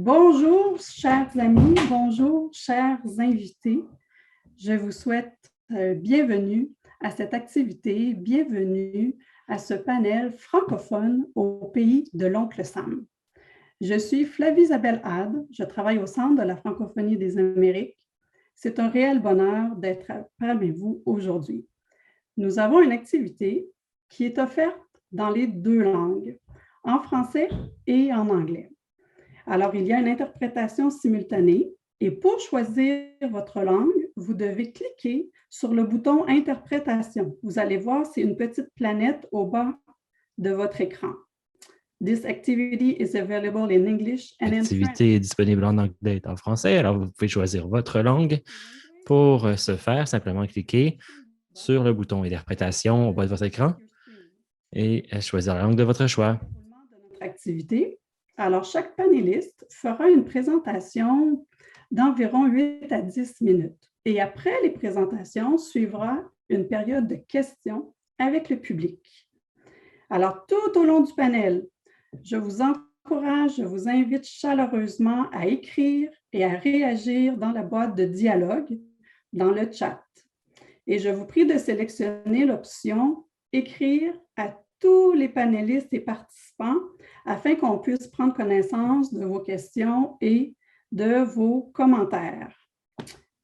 Bonjour, chers amis, bonjour, chers invités. Je vous souhaite bienvenue à cette activité, bienvenue à ce panel francophone au pays de l'Oncle Sam. Je suis Flavie Isabelle Had, je travaille au Centre de la francophonie des Amériques. C'est un réel bonheur d'être parmi vous aujourd'hui. Nous avons une activité qui est offerte dans les deux langues, en français et en anglais. Alors, il y a une interprétation simultanée et pour choisir votre langue, vous devez cliquer sur le bouton Interprétation. Vous allez voir, c'est une petite planète au bas de votre écran. This activity is available in English and in French. L'activité est disponible en anglais et en français, alors vous pouvez choisir votre langue. Pour ce faire, simplement cliquez sur le bouton Interprétation au bas de votre écran et choisir la langue de votre choix. Activité. Alors, chaque panéliste fera une présentation d'environ 8 à 10 minutes. Et après les présentations, suivra une période de questions avec le public. Alors, tout au long du panel, je vous encourage, je vous invite chaleureusement à écrire et à réagir dans la boîte de dialogue, dans le chat. Et je vous prie de sélectionner l'option « Écrire » à tous les panélistes et participants afin qu'on puisse prendre connaissance de vos questions et de vos commentaires.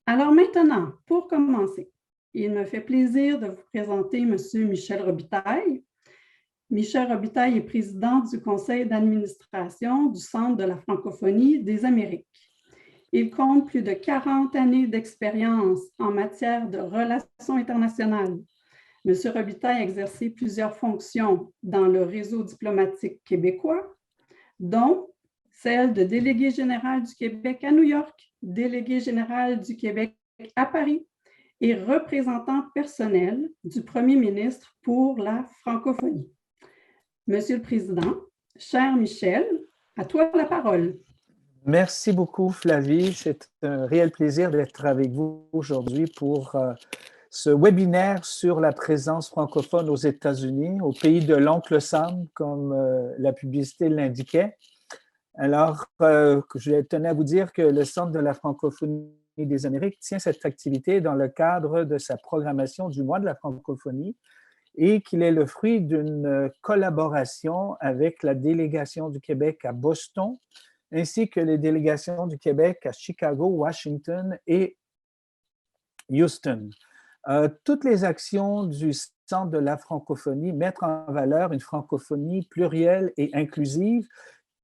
Alors maintenant, pour commencer, il me fait plaisir de vous présenter M. Michel Robitaille. Michel Robitaille est président du conseil d'administration du Centre de la francophonie des Amériques. Il compte plus de 40 années d'expérience en matière de relations internationales. M. Robitaille a exercé plusieurs fonctions dans le réseau diplomatique québécois, dont celle de délégué général du Québec à New York, délégué général du Québec à Paris et représentant personnel du premier ministre pour la francophonie. Monsieur le Président, cher Michel, à toi la parole. Merci beaucoup, Flavie. C'est un réel plaisir d'être avec vous aujourd'hui pour ce webinaire sur la présence francophone aux États-Unis, au pays de l'Oncle Sam, comme la publicité l'indiquait. Alors, je tenais à vous dire que le Centre de la francophonie des Amériques tient cette activité dans le cadre de sa programmation du mois de la francophonie et qu'il est le fruit d'une collaboration avec la délégation du Québec à Boston, ainsi que les délégations du Québec à Chicago, Washington et Houston. Toutes les actions du Centre de la francophonie mettent en valeur une francophonie plurielle et inclusive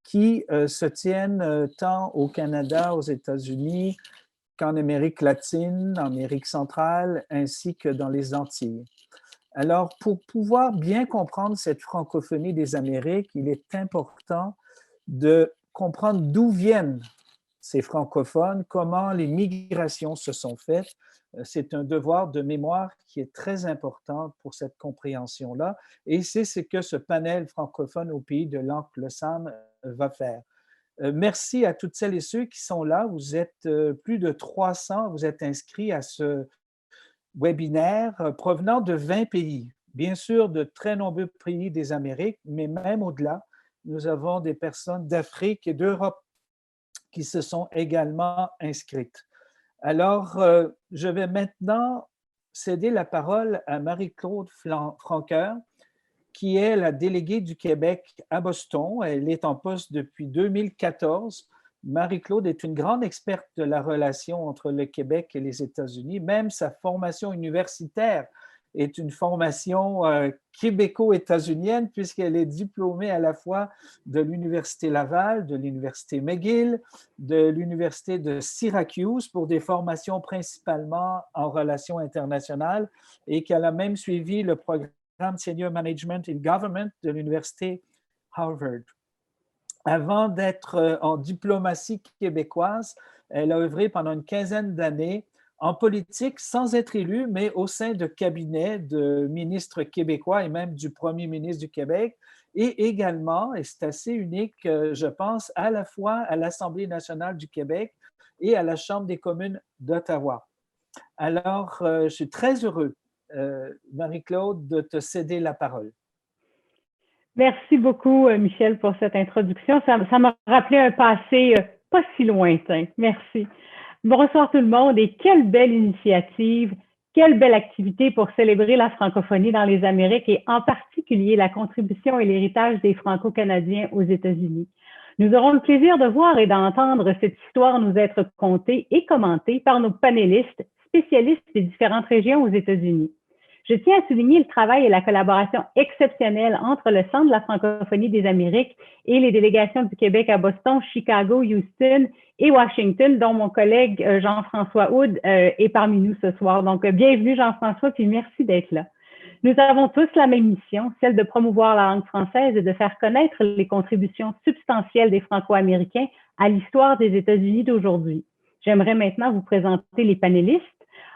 qui se tiennent tant au Canada, aux États-Unis, qu'en Amérique latine, en Amérique centrale, ainsi que dans les Antilles. Alors, pour pouvoir bien comprendre cette francophonie des Amériques, il est important de comprendre d'où viennent ces francophones, comment les migrations se sont faites. C'est un devoir de mémoire qui est très important pour cette compréhension-là et c'est ce que ce panel francophone au pays de l'Oncle Sam va faire. Merci à toutes celles et ceux qui sont là. Vous êtes plus de 300, vous êtes inscrits à ce webinaire provenant de 20 pays. Bien sûr, de très nombreux pays des Amériques, mais même au-delà, nous avons des personnes d'Afrique et d'Europe qui se sont également inscrites. Alors, je vais maintenant céder la parole à Marie-Claude Franqueur, qui est la déléguée du Québec à Boston. Elle est en poste depuis 2014. Marie-Claude est une grande experte de la relation entre le Québec et les États-Unis. Même sa formation universitaire est une formation québéco-états-unienne puisqu'elle est diplômée à la fois de l'Université Laval, de l'Université McGill, de l'Université de Syracuse pour des formations principalement en relations internationales et qu'elle a même suivi le programme Senior Management in Government de l'Université Harvard. Avant d'être en diplomatie québécoise, elle a œuvré pendant une quinzaine d'années en politique sans être élue, mais au sein de cabinets de ministres québécois et même du premier ministre du Québec, et également, et c'est assez unique, je pense, à la fois à l'Assemblée nationale du Québec et à la Chambre des communes d'Ottawa. Alors, je suis très heureux, Marie-Claude, de te céder la parole. Merci beaucoup, Michel, pour cette introduction. Ça m'a rappelé un passé pas si lointain. Merci. Bonsoir tout le monde et quelle belle initiative, quelle belle activité pour célébrer la francophonie dans les Amériques et en particulier la contribution et l'héritage des Franco-Canadiens aux États-Unis. Nous aurons le plaisir de voir et d'entendre cette histoire nous être contée et commentée par nos panélistes spécialistes des différentes régions aux États-Unis. Je tiens à souligner le travail et la collaboration exceptionnelle entre le Centre de la francophonie des Amériques et les délégations du Québec à Boston, Chicago, Houston et Washington, dont mon collègue Jean-François Houd est parmi nous ce soir. Donc, bienvenue Jean-François, puis merci d'être là. Nous avons tous la même mission, celle de promouvoir la langue française et de faire connaître les contributions substantielles des Franco-Américains à l'histoire des États-Unis d'aujourd'hui. J'aimerais maintenant vous présenter les panélistes,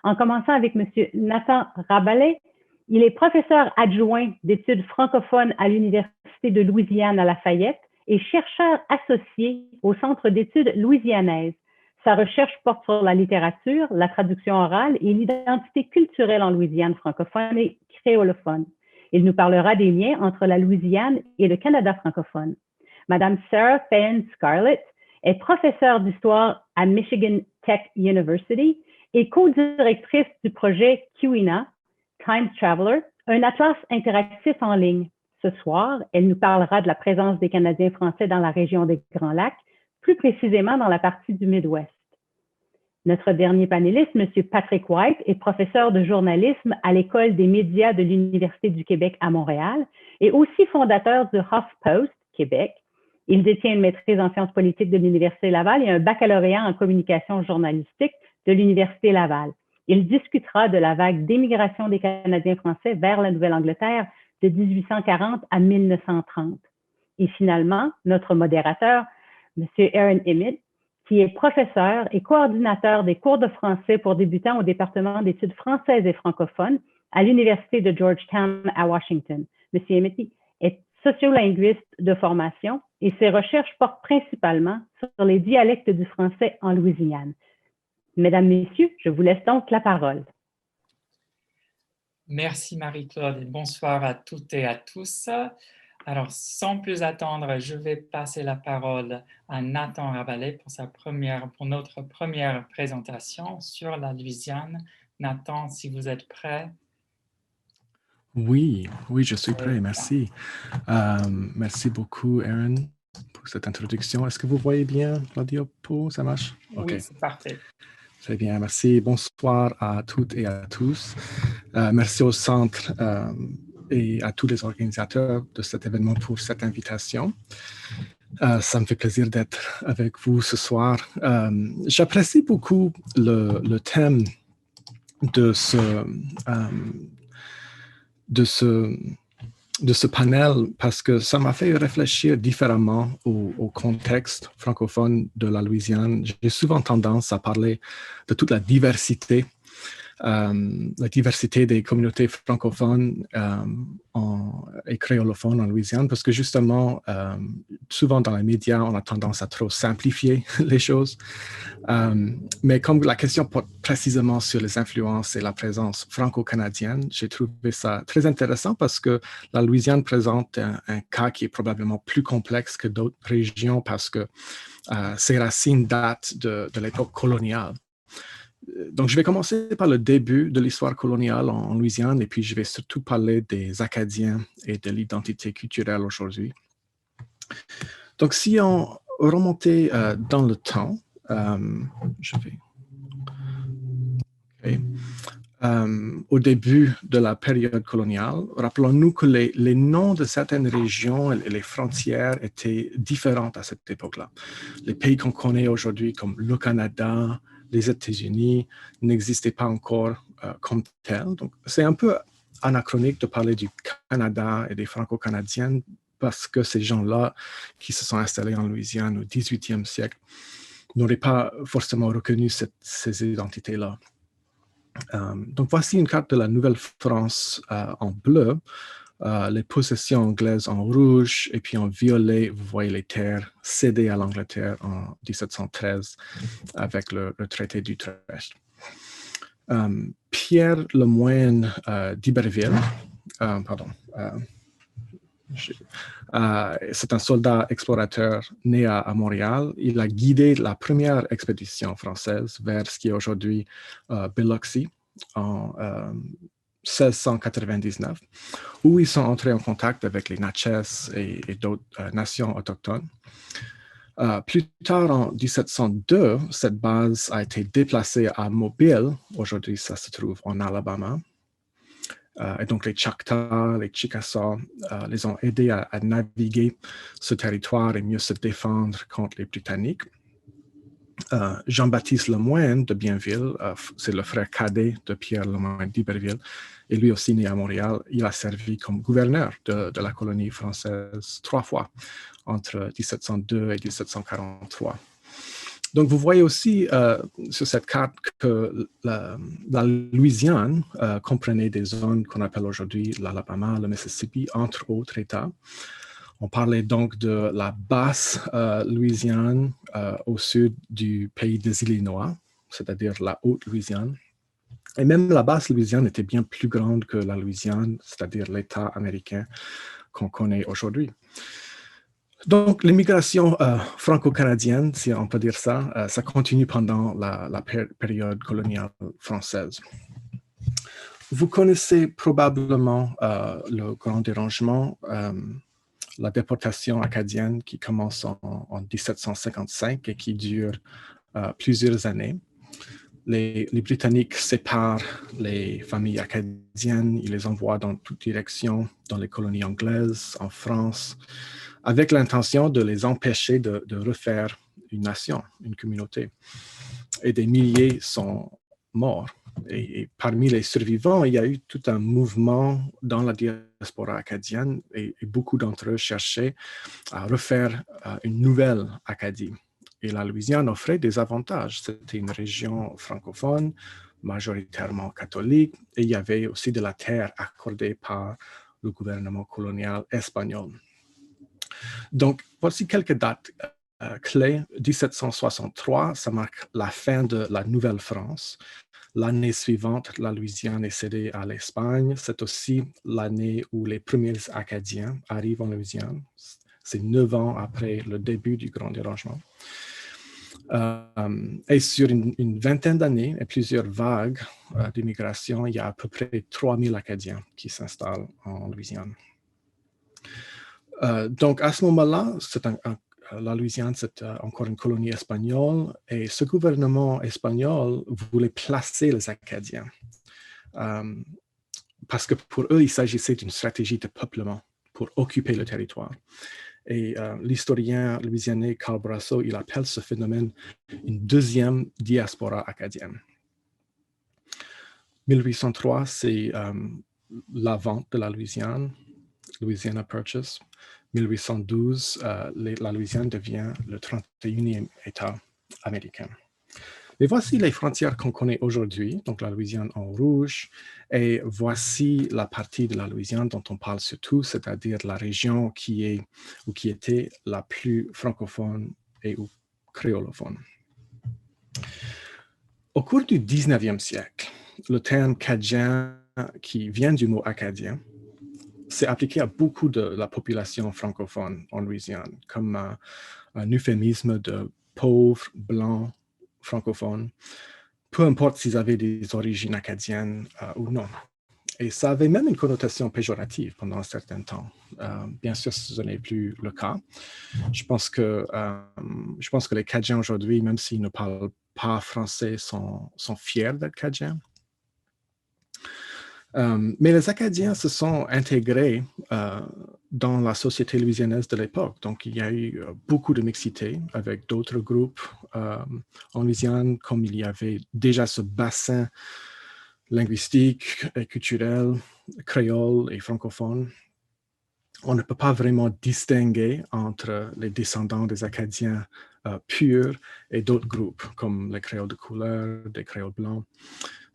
en commençant avec M. Nathan Rabalais. Il est professeur adjoint d'études francophones à l'Université de Louisiane à Lafayette et chercheur associé au Centre d'études louisianaises. Sa recherche porte sur la littérature, la traduction orale et l'identité culturelle en Louisiane francophone et créolophone. Il nous parlera des liens entre la Louisiane et le Canada francophone. Madame Sarah Fahon Scarlett est professeure d'histoire à Michigan Tech University et co-directrice du projet QINA, Time Traveler, un atlas interactif en ligne. Ce soir, elle nous parlera de la présence des Canadiens français dans la région des Grands Lacs, plus précisément dans la partie du Midwest. Notre dernier panéliste, M. Patrick White, est professeur de journalisme à l'École des médias de l'Université du Québec à Montréal et aussi fondateur du HuffPost Québec. Il détient une maîtrise en sciences politiques de l'Université Laval et un baccalauréat en communication journalistique de l'Université Laval. Il discutera de la vague d'émigration des Canadiens français vers la Nouvelle-Angleterre de 1840 à 1930. Et finalement, notre modérateur, M. Aaron Emmett, qui est professeur et coordinateur des cours de français pour débutants au département d'études françaises et francophones à l'Université de Georgetown à Washington. M. Emmett est sociolinguiste de formation et ses recherches portent principalement sur les dialectes du français en Louisiane. Mesdames, Messieurs, je vous laisse donc la parole. Merci Marie-Claude et bonsoir à toutes et à tous. Alors, sans plus attendre, je vais passer la parole à Nathan Rabalais pour notre première présentation sur la Louisiane. Nathan, si vous êtes prêt. Oui, je suis prêt, merci. Merci beaucoup, Aaron, pour cette introduction. Est-ce que vous voyez bien la diapo? Ça marche? Oui, c'est parfait. Très bien, merci. Bonsoir à toutes et à tous. Merci au Centre et à tous les organisateurs de cet événement pour cette invitation. Ça me fait plaisir d'être avec vous ce soir. J'apprécie beaucoup le thème de ce panel parce que ça m'a fait réfléchir différemment au contexte francophone de la Louisiane. J'ai souvent tendance à parler de toute la diversité des communautés francophones et créolophones en Louisiane, parce que justement, souvent dans les médias, on a tendance à trop simplifier les choses. Mais comme la question porte précisément sur les influences et la présence franco-canadienne, j'ai trouvé ça très intéressant parce que la Louisiane présente un cas qui est probablement plus complexe que d'autres régions parce que ses racines datent de l'époque coloniale. Donc, je vais commencer par le début de l'histoire coloniale en Louisiane et puis je vais surtout parler des Acadiens et de l'identité culturelle aujourd'hui. Donc, si on remontait dans le temps, au début de la période coloniale, rappelons-nous que les noms de certaines régions et les frontières étaient différentes à cette époque-là. Les pays qu'on connaît aujourd'hui comme le Canada, les États-Unis n'existaient pas encore comme tels. Donc, c'est un peu anachronique de parler du Canada et des Franco-Canadiens parce que ces gens-là qui se sont installés en Louisiane au 18e siècle n'auraient pas forcément reconnu ces identités-là. Donc, voici une carte de la Nouvelle-France en bleu, les possessions anglaises en rouge, et puis en violet, vous voyez les terres cédées à l'Angleterre en 1713 avec le traité d'Utrecht. Pierre Lemoyne d'Iberville, C'est un soldat explorateur né à Montréal. Il a guidé la première expédition française vers ce qui est aujourd'hui Biloxi en 1699, où ils sont entrés en contact avec les Natchez et d'autres nations autochtones. Plus tard, en 1702, cette base a été déplacée à Mobile. Aujourd'hui, ça se trouve en Alabama. Et donc, les Choctaws, les Chickasaws les ont aidés à naviguer ce territoire et mieux se défendre contre les Britanniques. Jean-Baptiste Lemoyne de Bienville, c'est le frère cadet de Pierre Lemoyne d'Iberville, et lui aussi né à Montréal. Il a servi comme gouverneur de la colonie française 3 fois, entre 1702 et 1743. Donc, vous voyez aussi sur cette carte que la Louisiane comprenait des zones qu'on appelle aujourd'hui l'Alabama, le Mississippi, entre autres États. On parlait donc de la basse Louisiane au sud du pays des Illinois, c'est-à-dire la Haute-Louisiane. Et même la basse Louisiane était bien plus grande que la Louisiane, c'est-à-dire l'État américain qu'on connaît aujourd'hui. Donc, l'immigration franco-canadienne, si on peut dire ça, ça continue pendant la période coloniale française. Vous connaissez probablement le Grand Dérangement, la déportation acadienne qui commence en 1755 et qui dure plusieurs années. Les Britanniques séparent les familles acadiennes, ils les envoient dans toutes directions, dans les colonies anglaises, en France, avec l'intention de les empêcher de refaire une nation, une communauté. Et des milliers sont morts. Et parmi les survivants, il y a eu tout un mouvement dans la diaspora acadienne et beaucoup d'entre eux cherchaient à refaire une nouvelle Acadie. Et la Louisiane offrait des avantages. C'était une région francophone, majoritairement catholique, et il y avait aussi de la terre accordée par le gouvernement colonial espagnol. Donc, voici quelques dates clés. 1763, ça marque la fin de la Nouvelle-France. L'année suivante, la Louisiane est cédée à l'Espagne. C'est aussi l'année où les premiers Acadiens arrivent en Louisiane. C'est 9 ans après le début du Grand Dérangement. Et sur une vingtaine d'années et plusieurs vagues d'immigration, il y a à peu près 3000 Acadiens qui s'installent en Louisiane. Donc, à ce moment-là, la Louisiane, c'est encore une colonie espagnole et ce gouvernement espagnol voulait placer les Acadiens parce que pour eux, il s'agissait d'une stratégie de peuplement pour occuper le territoire. Et l'historien louisianais Carl Brasso, il appelle ce phénomène une deuxième diaspora acadienne. 1803, c'est la vente de la Louisiane, Louisiana Purchase. 1812, la Louisiane devient le 31e État américain. Mais voici les frontières qu'on connaît aujourd'hui, donc la Louisiane en rouge, et voici la partie de la Louisiane dont on parle surtout, c'est-à-dire la région qui était la plus francophone et ou créolophone. Au cours du 19e siècle, le terme cadien, qui vient du mot acadien, s'est appliqué à beaucoup de la population francophone en Louisiane, comme un euphémisme de pauvres, blancs, francophones, peu importe s'ils avaient des origines acadiennes ou non. Et ça avait même une connotation péjorative pendant un certain temps. Bien sûr, ce n'est plus le cas. Je pense que les Cajuns aujourd'hui, même s'ils ne parlent pas français, sont fiers d'être Cajuns. Mais les Acadiens se sont intégrés dans la société louisianaise de l'époque. Donc, il y a eu beaucoup de mixité avec d'autres groupes en Louisiane, comme il y avait déjà ce bassin linguistique et culturel, créole et francophone. On ne peut pas vraiment distinguer entre les descendants des Acadiens purs et d'autres groupes, comme les créoles de couleur, des créoles blancs.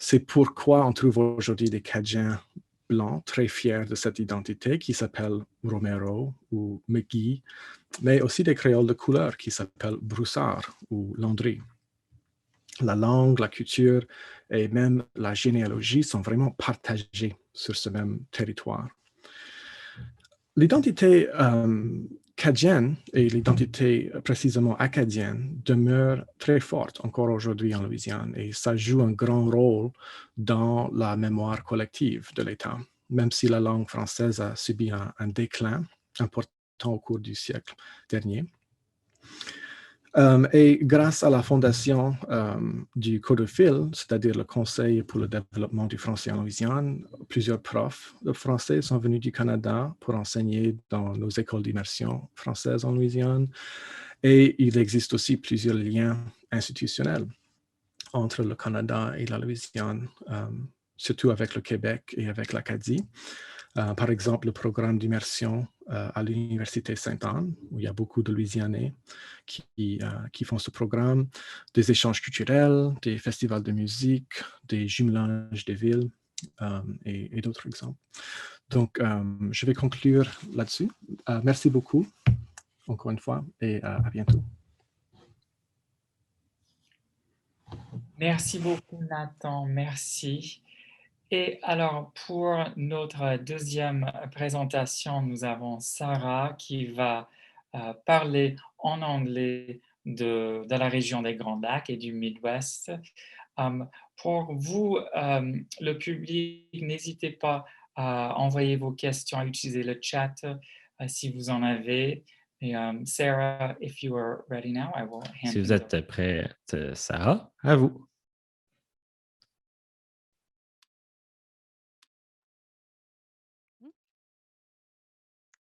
C'est pourquoi on trouve aujourd'hui des Cajuns blancs très fiers de cette identité qui s'appelle Romero ou McGee, mais aussi des créoles de couleur qui s'appellent Broussard ou Landry. La langue, la culture et même la généalogie sont vraiment partagés sur ce même territoire. L'identité cadienne et l'identité précisément acadienne demeurent très fortes encore aujourd'hui en Louisiane et ça joue un grand rôle dans la mémoire collective de l'État, même si la langue française a subi un déclin important au cours du siècle dernier. Et grâce à la fondation du CODEFIL, c'est-à-dire le Conseil pour le développement du français en Louisiane, plusieurs profs de français sont venus du Canada pour enseigner dans nos écoles d'immersion françaises en Louisiane. Et il existe aussi plusieurs liens institutionnels entre le Canada et la Louisiane, surtout avec le Québec et avec l'Acadie. Par exemple, le programme d'immersion à l'Université Sainte-Anne, où il y a beaucoup de Louisianais qui font ce programme, des échanges culturels, des festivals de musique, des jumelages des villes et d'autres exemples. Donc, je vais conclure là-dessus. Merci beaucoup, encore une fois, et à bientôt. Merci beaucoup, Nathan. Merci. Et alors, pour notre deuxième présentation, nous avons Sarah qui va parler en anglais de la région des Grands Lacs et du Midwest. Pour vous, le public, n'hésitez pas à envoyer vos questions, à utiliser le chat si vous en avez. Et, Sarah, if you are ready now, I will hand Si vous things over. êtes prête, Sarah, à vous.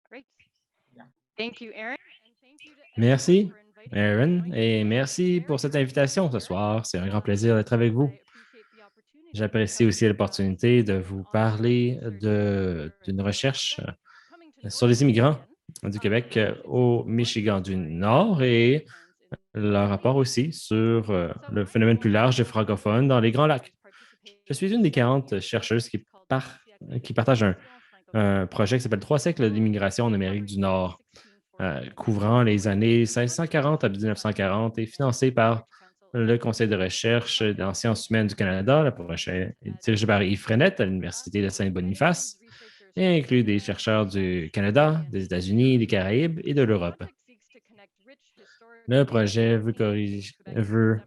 Great. Thank you, Aaron. Merci, Aaron, et merci pour cette invitation ce soir. C'est un grand plaisir d'être avec vous. J'apprécie aussi l'opportunité de vous parler d'une recherche sur les immigrants du Québec au Michigan du Nord et le rapport aussi sur le phénomène plus large des francophones dans les Grands Lacs. Je suis une des 40 chercheuses qui partagent un projet qui s'appelle 3 siècles d'immigration en Amérique du Nord, couvrant les années 1640 à 1940 et financé par le Conseil de recherche en sciences humaines du Canada. Le projet est dirigé par Yves Frenette à l'Université de Saint-Boniface et inclut des chercheurs du Canada, des États-Unis, des Caraïbes et de l'Europe. Le projet veut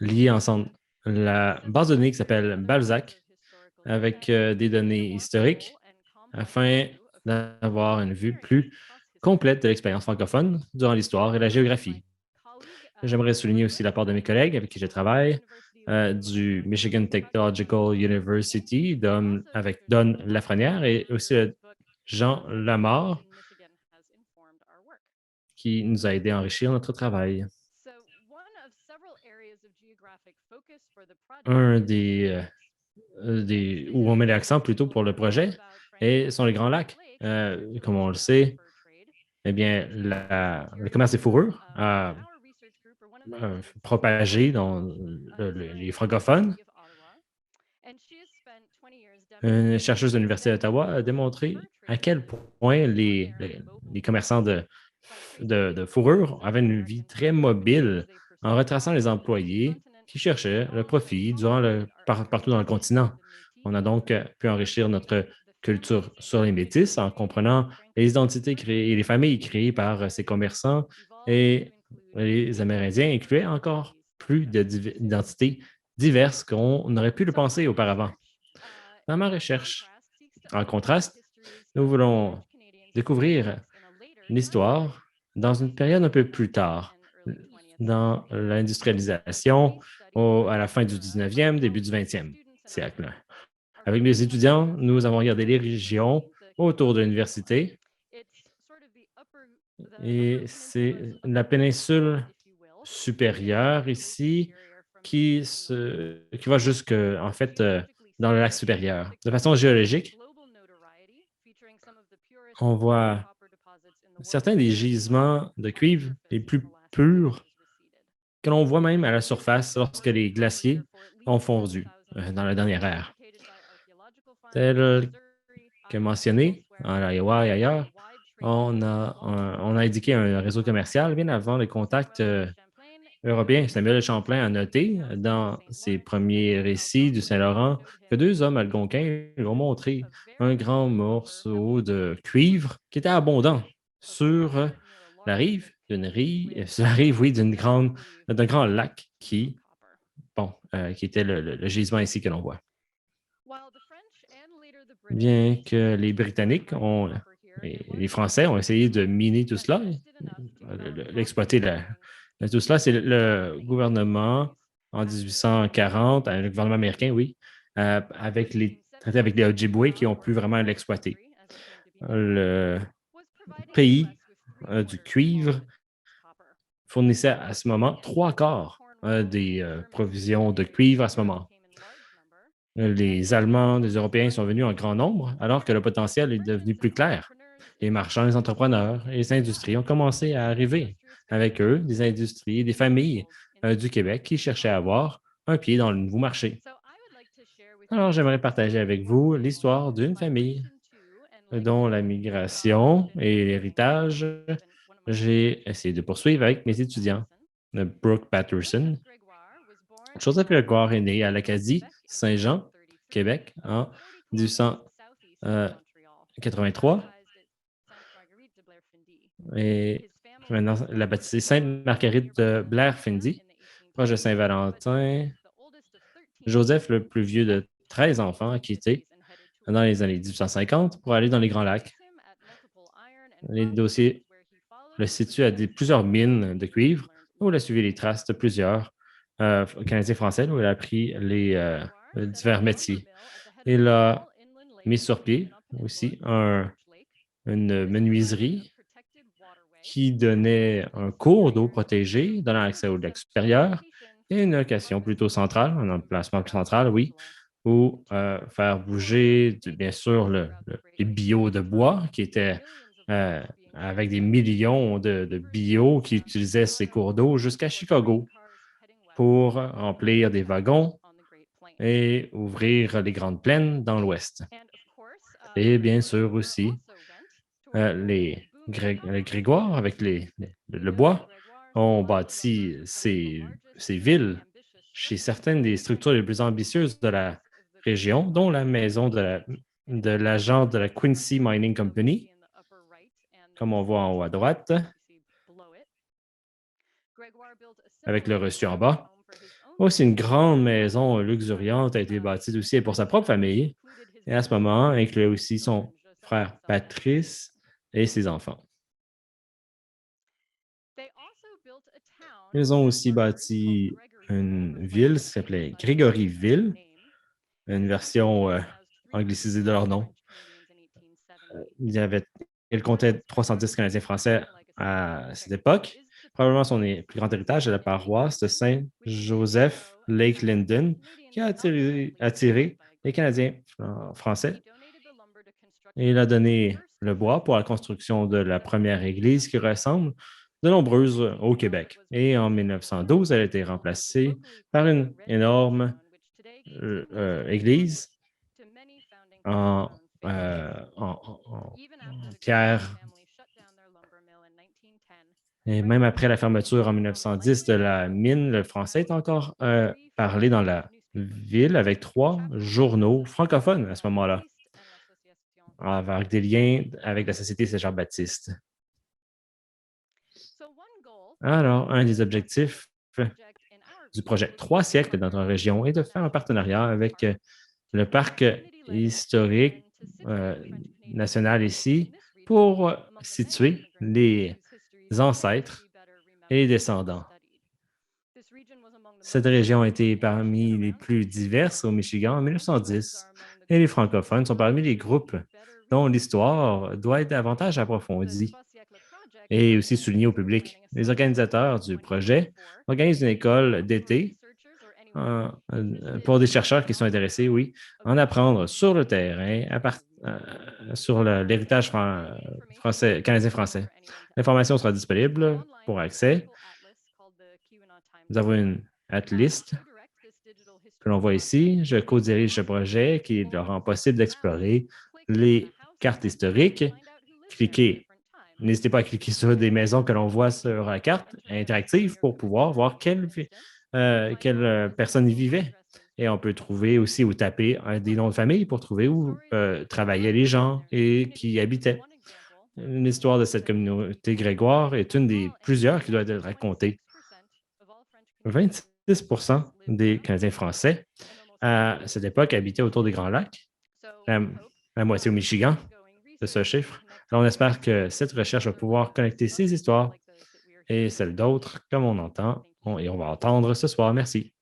lier ensemble la base de données qui s'appelle Balzac avec des données historiques afin d'avoir une vue plus complète de l'expérience francophone durant l'histoire et la géographie. J'aimerais souligner aussi l'apport de mes collègues avec qui je travaille du Michigan Technological University avec Don Lafrenière et aussi Jean Lamar qui nous a aidé à enrichir notre travail. Un où on met l'accent plutôt pour le projet sont les Grands Lacs. Comme on le sait, eh bien, le commerce des fourrures a propagé dans les francophones. Une chercheuse de l'Université d'Ottawa a démontré à quel point les commerçants de fourrures avaient une vie très mobile en retraçant les employés qui cherchaient le profit partout dans le continent. On a donc pu enrichir notre culture sur les métis en comprenant les identités créées et les familles créées par ces commerçants et les Amérindiens incluaient encore plus d'identités diverses qu'on aurait pu le penser auparavant. Dans ma recherche, en contraste, nous voulons découvrir l'histoire dans une période un peu plus tard, dans l'industrialisation à la fin du 19e, début du 20e siècle. Avec mes étudiants, nous avons regardé les régions autour de l'université et c'est la péninsule supérieure ici qui va jusque, en fait, dans le lac supérieur. De façon géologique, on voit certains des gisements de cuivre les plus purs que l'on voit même à la surface lorsque les glaciers ont fondu dans la dernière ère. Tel que mentionné en Iowa et ailleurs, on a indiqué un réseau commercial bien avant les contacts européen Samuel Champlain a noté dans ses premiers récits du Saint-Laurent que deux hommes algonquins lui ont montré un grand morceau de cuivre qui était abondant sur la rive sur la rive, oui, d'un grand lac qui était le gisement ici que l'on voit. Bien que les Britanniques et les Français ont essayé de miner tout cela, l'exploiter tout cela, c'est le gouvernement en 1840, le gouvernement américain, oui, avec les traités avec les Ojibwe qui ont pu vraiment l'exploiter. Le pays du cuivre fournissait à ce moment 3/4 des provisions de cuivre à ce moment. Les Allemands, les Européens sont venus en grand nombre alors que le potentiel est devenu plus clair. Les marchands, les entrepreneurs et les industries ont commencé à arriver. Avec eux, des industries et des familles du Québec qui cherchaient à avoir un pied dans le nouveau marché. Alors, j'aimerais partager avec vous l'histoire d'une famille dont la migration et l'héritage, j'ai essayé de poursuivre avec mes étudiants. Brooke Patterson. Joseph Grégoire est né à l'Acadie, Saint-Jean, Québec, en 1883. Et maintenant, elle a baptisé Sainte-Marguerite de Blair-Findie, proche de Saint-Valentin. Joseph, le plus vieux de 13 enfants, a quitté dans les années 1850 pour aller dans les Grands Lacs. Les dossiers le situent à plusieurs mines de cuivre où il a suivi les traces de plusieurs Canadiens français où il a appris les divers métiers. Il a mis sur pied aussi une menuiserie qui donnait un cours d'eau protégé, donnant accès au lac supérieur et une location plutôt centrale, un emplacement central, oui, où faire bouger, bien sûr, les bio de bois qui étaient avec des millions de bio qui utilisaient ces cours d'eau jusqu'à Chicago pour remplir des wagons et ouvrir les grandes plaines dans l'ouest. Et bien sûr aussi, les Grégoire, avec le bois, ont bâti ces villes chez certaines des structures les plus ambitieuses de la région, dont la maison de l'agent de la Quincy Mining Company, comme on voit en haut à droite, avec le reçu en bas. Aussi, une grande maison luxuriante a été bâtie aussi pour sa propre famille, et à ce moment, inclut aussi son frère Patrice et ses enfants. Ils ont aussi bâti une ville qui s'appelait Grégoryville, une version anglicisée de leur nom. Elle comptait 310 Canadiens français à cette époque. Probablement son plus grand héritage est la paroisse de Saint-Joseph Lake Linden, qui a attiré les Canadiens français. Et il a donné le bois pour la construction de la première église qui ressemble de nombreuses au Québec. Et en 1912, elle a été remplacée par une énorme église en pierre. Et même après la fermeture en 1910 de la mine, le français est encore parlé dans la ville avec 3 journaux francophones à ce moment-là, avec des liens avec la Société Saint-Jean-Baptiste. Alors, un des objectifs du projet 3 siècles dans notre région est de faire un partenariat avec le parc historique national ici pour situer les ancêtres et les descendants. Cette région a été parmi les plus diverses au Michigan en 1910 et les francophones sont parmi les groupes dont l'histoire doit être davantage approfondie et aussi soulignée au public. Les organisateurs du projet organisent une école d'été pour des chercheurs qui sont intéressés, oui, en apprendre sur le terrain sur l'héritage canadien-français. L'information sera disponible pour accès. Nous avons une liste que l'on voit ici. Je co-dirige ce projet qui leur rend possible d'explorer les cartes historiques. Cliquez n'hésitez pas à cliquer sur des maisons que l'on voit sur la carte interactive pour pouvoir voir quelle personne y vivait. Et on peut trouver aussi ou taper des noms de famille pour trouver où travaillaient les gens et qui y habitaient. L'histoire de cette communauté grégoire est une des plusieurs qui doit être racontée. 26 des Canadiens français à cette époque habitaient autour des Grands Lacs, la moitié au Michigan de ce chiffre. Alors, on espère que cette recherche va pouvoir connecter ces histoires et celles d'autres, comme on entend et on va entendre ce soir. Merci.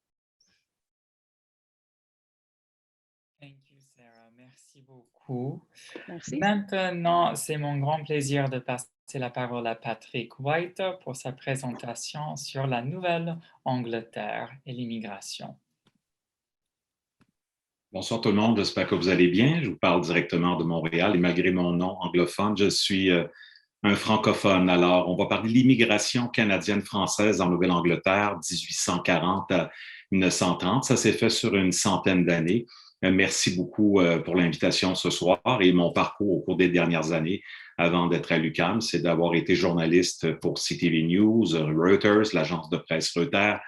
Thank you, Sarah. Merci beaucoup. Merci. Maintenant, c'est mon grand plaisir de passer la parole à Patrick White pour sa présentation sur la Nouvelle-Angleterre et l'immigration. Bonsoir tout le monde, j'espère que vous allez bien. Je vous parle directement de Montréal et malgré mon nom anglophone, je suis un francophone. Alors, on va parler de l'immigration canadienne-française en Nouvelle-Angleterre, 1840 à 1930. Ça s'est fait sur une centaine d'années. Merci beaucoup pour l'invitation ce soir et mon parcours au cours des dernières années avant d'être à l'UQAM, c'est d'avoir été journaliste pour CTV News, Reuters, l'agence de presse Reuters,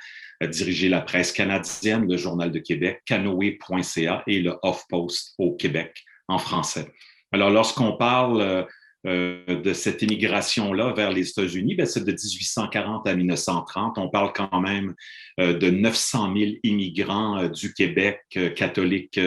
dirigé la presse canadienne, le Journal de Québec, canoë.ca et le Off-Post au Québec en français. Alors, lorsqu'on parle de cette immigration-là vers les États-Unis, c'est de 1840 à 1930. On parle quand même de 900 000 immigrants du Québec catholiques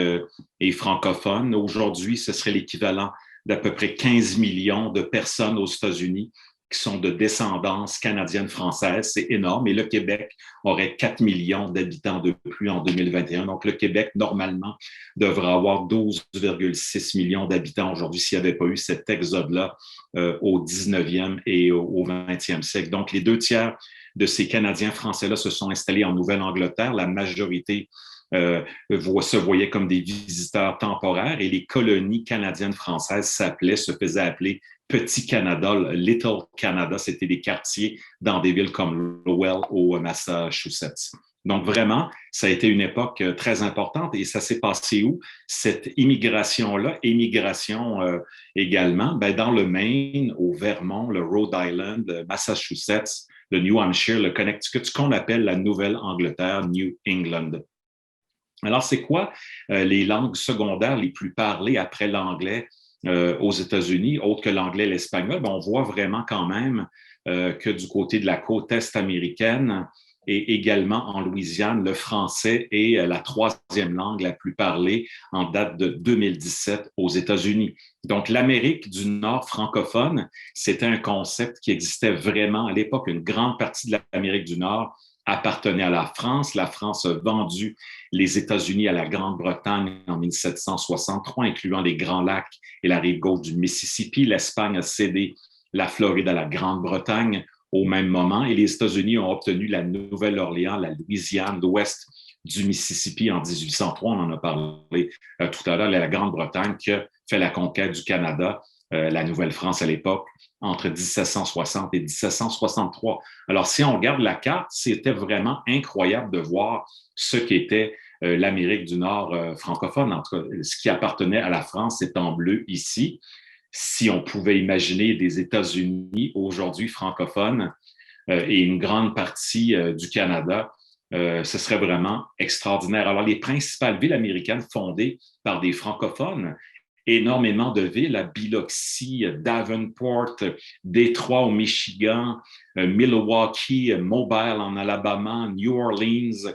et francophones. Aujourd'hui, ce serait l'équivalent d'à peu près 15 millions de personnes aux États-Unis qui sont de descendance canadienne-française. C'est énorme. Et le Québec aurait 4 millions d'habitants de plus en 2021. Donc, le Québec, normalement, devrait avoir 12,6 millions d'habitants aujourd'hui s'il n'y avait pas eu cet exode-là au 19e et au 20e siècle. Donc, les 2 tiers de ces Canadiens français-là se sont installés en Nouvelle-Angleterre. La majorité se voyaient comme des visiteurs temporaires et les colonies canadiennes françaises se faisaient appeler Petit Canada, Little Canada. C'était des quartiers dans des villes comme Lowell au Massachusetts. Donc vraiment, ça a été une époque très importante et ça s'est passé où? Cette immigration-là, également, dans le Maine, au Vermont, le Rhode Island, le Massachusetts, le New Hampshire, le Connecticut, ce qu'on appelle la Nouvelle-Angleterre, New England. Alors, c'est quoi les langues secondaires les plus parlées après l'anglais aux États-Unis, autres que l'anglais et l'espagnol? On voit vraiment quand même que du côté de la côte est américaine et également en Louisiane, le français est la 3e langue la plus parlée en date de 2017 aux États-Unis. Donc, l'Amérique du Nord francophone, c'était un concept qui existait vraiment à l'époque. Une grande partie de l'Amérique du Nord appartenait à la France. La France a vendu les États-Unis à la Grande-Bretagne en 1763, incluant les Grands Lacs et la rive gauche du Mississippi. L'Espagne a cédé la Floride à la Grande-Bretagne au même moment et les États-Unis ont obtenu la Nouvelle-Orléans, la Louisiane, l'ouest du Mississippi en 1803. On en a parlé tout à l'heure. La Grande-Bretagne qui a fait la conquête du Canada, la Nouvelle-France à l'époque, entre 1760 et 1763. Alors, si on regarde la carte, c'était vraiment incroyable de voir ce qu'était l'Amérique du Nord francophone. Entre ce qui appartenait à la France, c'est en bleu ici. Si on pouvait imaginer des États-Unis aujourd'hui francophones et une grande partie du Canada, ce serait vraiment extraordinaire. Alors, les principales villes américaines fondées par des francophones, énormément de villes, à Biloxi, Davenport, Détroit au Michigan, Milwaukee, Mobile en Alabama, New Orleans,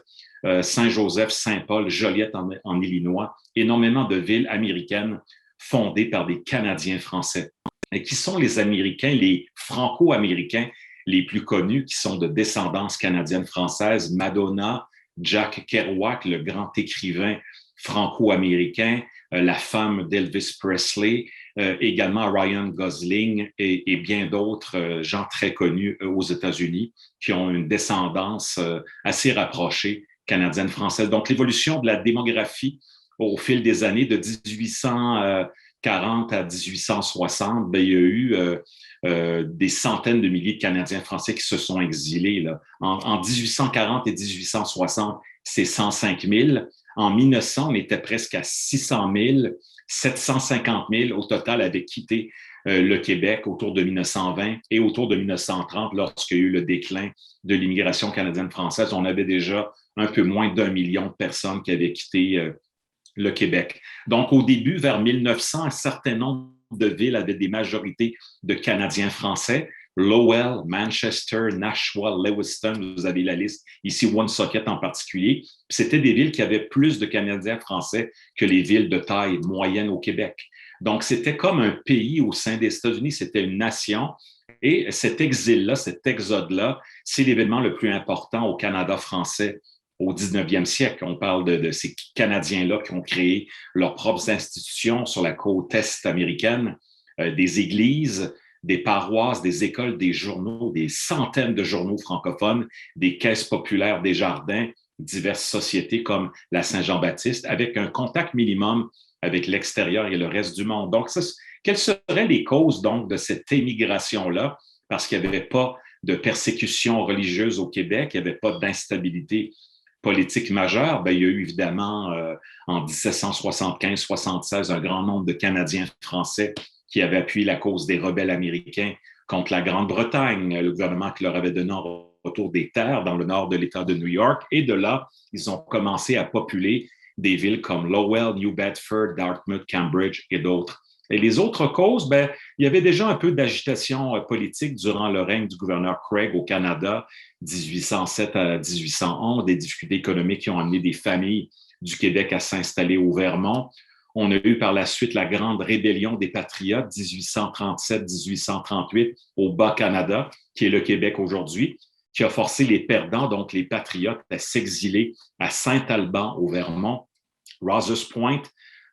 Saint-Joseph, Saint-Paul, Joliette en Illinois, énormément de villes américaines fondées par des Canadiens français. Et qui sont les Américains, les Franco-Américains les plus connus qui sont de descendance canadienne-française? Madonna, Jack Kerouac, le grand écrivain franco-américain, la femme d'Elvis Presley, également Ryan Gosling et bien d'autres gens très connus aux États-Unis qui ont une descendance assez rapprochée canadienne-française. Donc, l'évolution de la démographie au fil des années de 1840 à 1860, il y a eu des centaines de milliers de Canadiens français qui se sont exilés. Là. En 1840 et 1860, c'est 105 000. En 1900, on était presque à 600 000. 750 000 au total avaient quitté le Québec autour de 1920 et autour de 1930, lorsqu'il y a eu le déclin de l'immigration canadienne-française. On avait déjà un peu moins d'1 million de personnes qui avaient quitté le Québec. Donc, au début, vers 1900, un certain nombre de villes avaient des majorités de Canadiens français. Lowell, Manchester, Nashua, Lewiston, vous avez la liste ici, Woonsocket en particulier. C'était des villes qui avaient plus de Canadiens français que les villes de taille moyenne au Québec. Donc, c'était comme un pays au sein des États-Unis, c'était une nation. Et cet exil-là, cet exode-là, c'est l'événement le plus important au Canada français au 19e siècle. On parle de ces Canadiens-là qui ont créé leurs propres institutions sur la côte est américaine, des églises, des paroisses, des écoles, des journaux, des centaines de journaux francophones, des caisses populaires des jardins, diverses sociétés comme la Saint-Jean-Baptiste, avec un contact minimum avec l'extérieur et le reste du monde. Donc, quelles seraient les causes donc de cette émigration-là? Parce qu'il n'y avait pas de persécution religieuse au Québec, il n'y avait pas d'instabilité politique majeure. Bien, il y a eu évidemment en 1775-76 un grand nombre de Canadiens français qui avaient appuyé la cause des rebelles américains contre la Grande-Bretagne, le gouvernement qui leur avait donné en retour des terres dans le nord de l'État de New York. Et de là, ils ont commencé à populer des villes comme Lowell, New Bedford, Dartmouth, Cambridge et d'autres. Et les autres causes, bien, il y avait déjà un peu d'agitation politique durant le règne du gouverneur Craig au Canada, 1807 à 1811, des difficultés économiques qui ont amené des familles du Québec à s'installer au Vermont. On a eu par la suite la grande rébellion des Patriotes, 1837-1838, au Bas-Canada, qui est le Québec aujourd'hui, qui a forcé les perdants, donc les Patriotes, à s'exiler à Saint-Alban, au Vermont, Rouse's Point,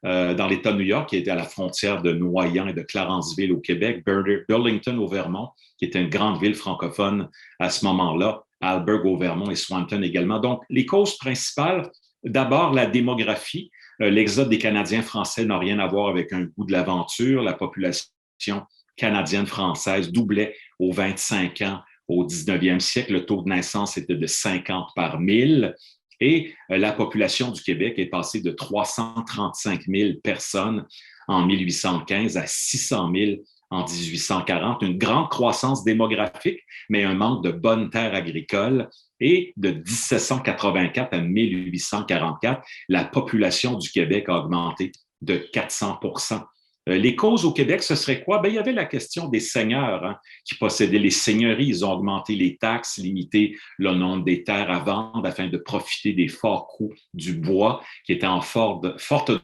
dans l'État de New York, qui était à la frontière de Noyant et de Clarenceville au Québec, Burlington au Vermont, qui était une grande ville francophone à ce moment-là, Alberg au Vermont et Swanton également. Donc, les causes principales, d'abord la démographie. L'exode des Canadiens français n'a rien à voir avec un goût de l'aventure. La population canadienne-française doublait aux 25 ans au 19e siècle. Le taux de naissance était de 50 par 1000. Et la population du Québec est passée de 335 000 personnes en 1815 à 600 000 en 1840. Une grande croissance démographique, mais un manque de bonnes terres agricoles. Et de 1784 à 1844, la population du Québec a augmenté de 400 %. Les causes au Québec, ce serait quoi? Bien, il y avait la question des seigneurs qui possédaient les seigneuries. Ils ont augmenté les taxes, limité le nombre des terres à vendre afin de profiter des forts coûts du bois qui était en forte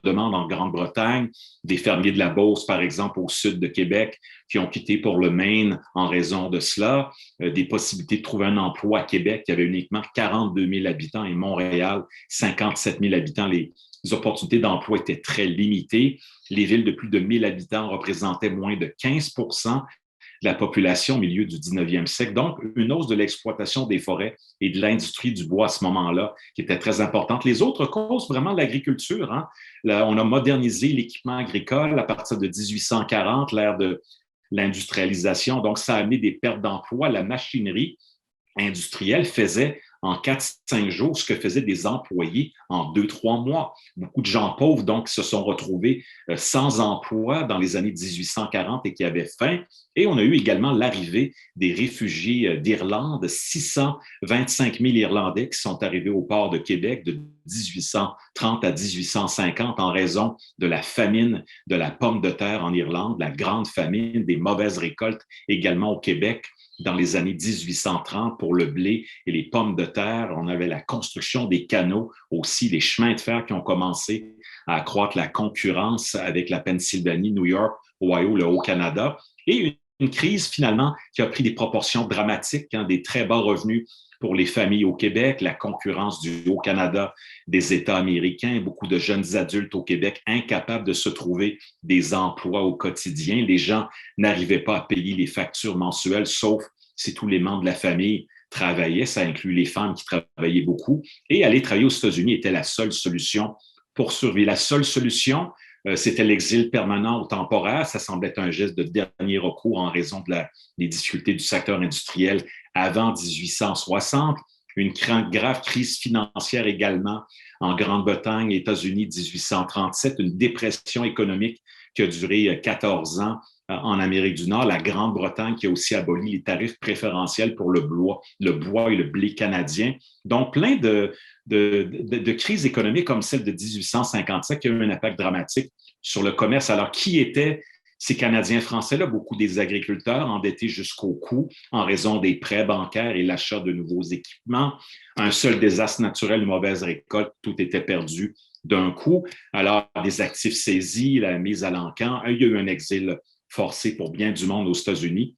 demande en Grande-Bretagne. Des fermiers de la Beauce, par exemple, au sud de Québec, qui ont quitté pour le Maine en raison de cela. Des possibilités de trouver un emploi à Québec, qui avait uniquement 42 000 habitants, et Montréal, 57 000 habitants. Les opportunités d'emploi étaient très limitées. Les villes de plus de 1000 habitants représentaient moins de 15 % de la population au milieu du 19e siècle. Donc, une hausse de l'exploitation des forêts et de l'industrie du bois à ce moment-là qui était très importante. Les autres causes, vraiment, l'agriculture. Là, on a modernisé l'équipement agricole à partir de 1840, l'ère de l'industrialisation. Donc, ça a amené des pertes d'emplois. La machinerie industrielle faisait en 4-5 jours ce que faisaient des employés en 2-3 mois. Beaucoup de gens pauvres, donc, se sont retrouvés sans emploi dans les années 1840 et qui avaient faim. Et on a eu également l'arrivée des réfugiés d'Irlande, 625 000 Irlandais qui sont arrivés au port de Québec de 1830 à 1850 en raison de la famine de la pomme de terre en Irlande, la grande famine, des mauvaises récoltes également au Québec. Dans les années 1830, pour le blé et les pommes de terre, on avait la construction des canaux, aussi les chemins de fer qui ont commencé à accroître la concurrence avec la Pennsylvanie, New York, Ohio, le Haut-Canada. Et une crise finalement qui a pris des proportions dramatiques, des très bas revenus pour les familles au Québec, la concurrence du Haut-Canada, des États américains, beaucoup de jeunes adultes au Québec incapables de se trouver des emplois au quotidien. Les gens n'arrivaient pas à payer les factures mensuelles, sauf si tous les membres de la famille travaillaient. Ça inclut les femmes qui travaillaient beaucoup. Et aller travailler aux États-Unis était la seule solution pour survivre. La seule solution, c'était l'exil permanent ou temporaire. Ça semblait être un geste de dernier recours en raison des difficultés du secteur industriel avant 1860. une grave crise financière également en Grande-Bretagne, États-Unis, 1837, une dépression économique qui a duré 14 ans en Amérique du Nord, la Grande-Bretagne qui a aussi aboli les tarifs préférentiels pour le bois et le blé canadien. Donc, plein de crises économiques comme celle de 1857 qui a eu un impact dramatique sur le commerce. Alors, qui étaient ces Canadiens français-là? Beaucoup des agriculteurs endettés jusqu'au cou en raison des prêts bancaires et l'achat de nouveaux équipements. Un seul désastre naturel, une mauvaise récolte, tout était perdu d'un coup. Alors, des actifs saisis, la mise à l'encan, il y a eu un exil forcé pour bien du monde aux États-Unis.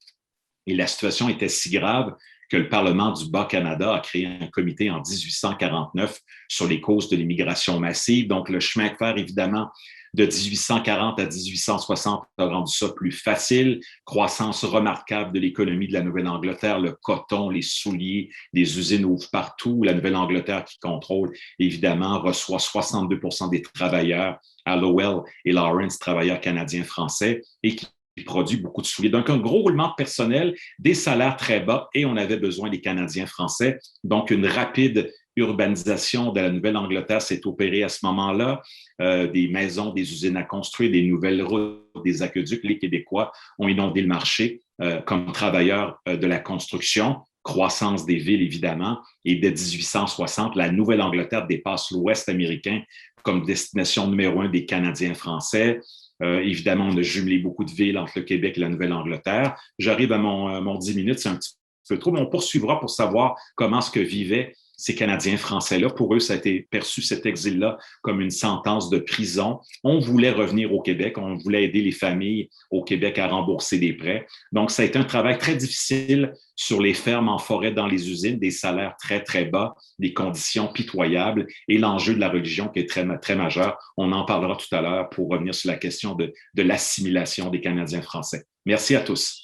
Et la situation était si grave que le Parlement du Bas-Canada a créé un comité en 1849 sur les causes de l'immigration massive. Donc, le chemin de fer, évidemment, de 1840 à 1860 a rendu ça plus facile. Croissance remarquable de l'économie de la Nouvelle-Angleterre, le coton, les souliers, des usines ouvrent partout. La Nouvelle-Angleterre, qui contrôle, évidemment, reçoit 62% des travailleurs à Lowell et Lawrence, travailleurs canadiens-français, et qui produit beaucoup de souliers. Donc, un gros roulement de personnel, des salaires très bas, et on avait besoin des Canadiens français. Donc, une rapide urbanisation de la Nouvelle-Angleterre s'est opérée à ce moment-là. Des maisons, des usines à construire, des nouvelles routes, des aqueducs. Les Québécois ont inondé le marché comme travailleurs de la construction. Croissance des villes, évidemment. Et dès 1860, la Nouvelle-Angleterre dépasse l'Ouest américain comme destination numéro 1 des Canadiens français. Évidemment, on a jumelé beaucoup de villes entre le Québec et la Nouvelle-Angleterre. J'arrive à mon 10 minutes, c'est un petit peu trop, mais on poursuivra pour savoir comment est-ce que vivaient ces Canadiens français-là. Pour eux, ça a été perçu, cet exil-là, comme une sentence de prison. On voulait revenir au Québec, on voulait aider les familles au Québec à rembourser des prêts. Donc, ça a été un travail très difficile sur les fermes, en forêt, dans les usines, des salaires très, très bas, des conditions pitoyables et l'enjeu de la religion qui est très, très majeur. On en parlera tout à l'heure pour revenir sur la question de l'assimilation des Canadiens français. Merci à tous.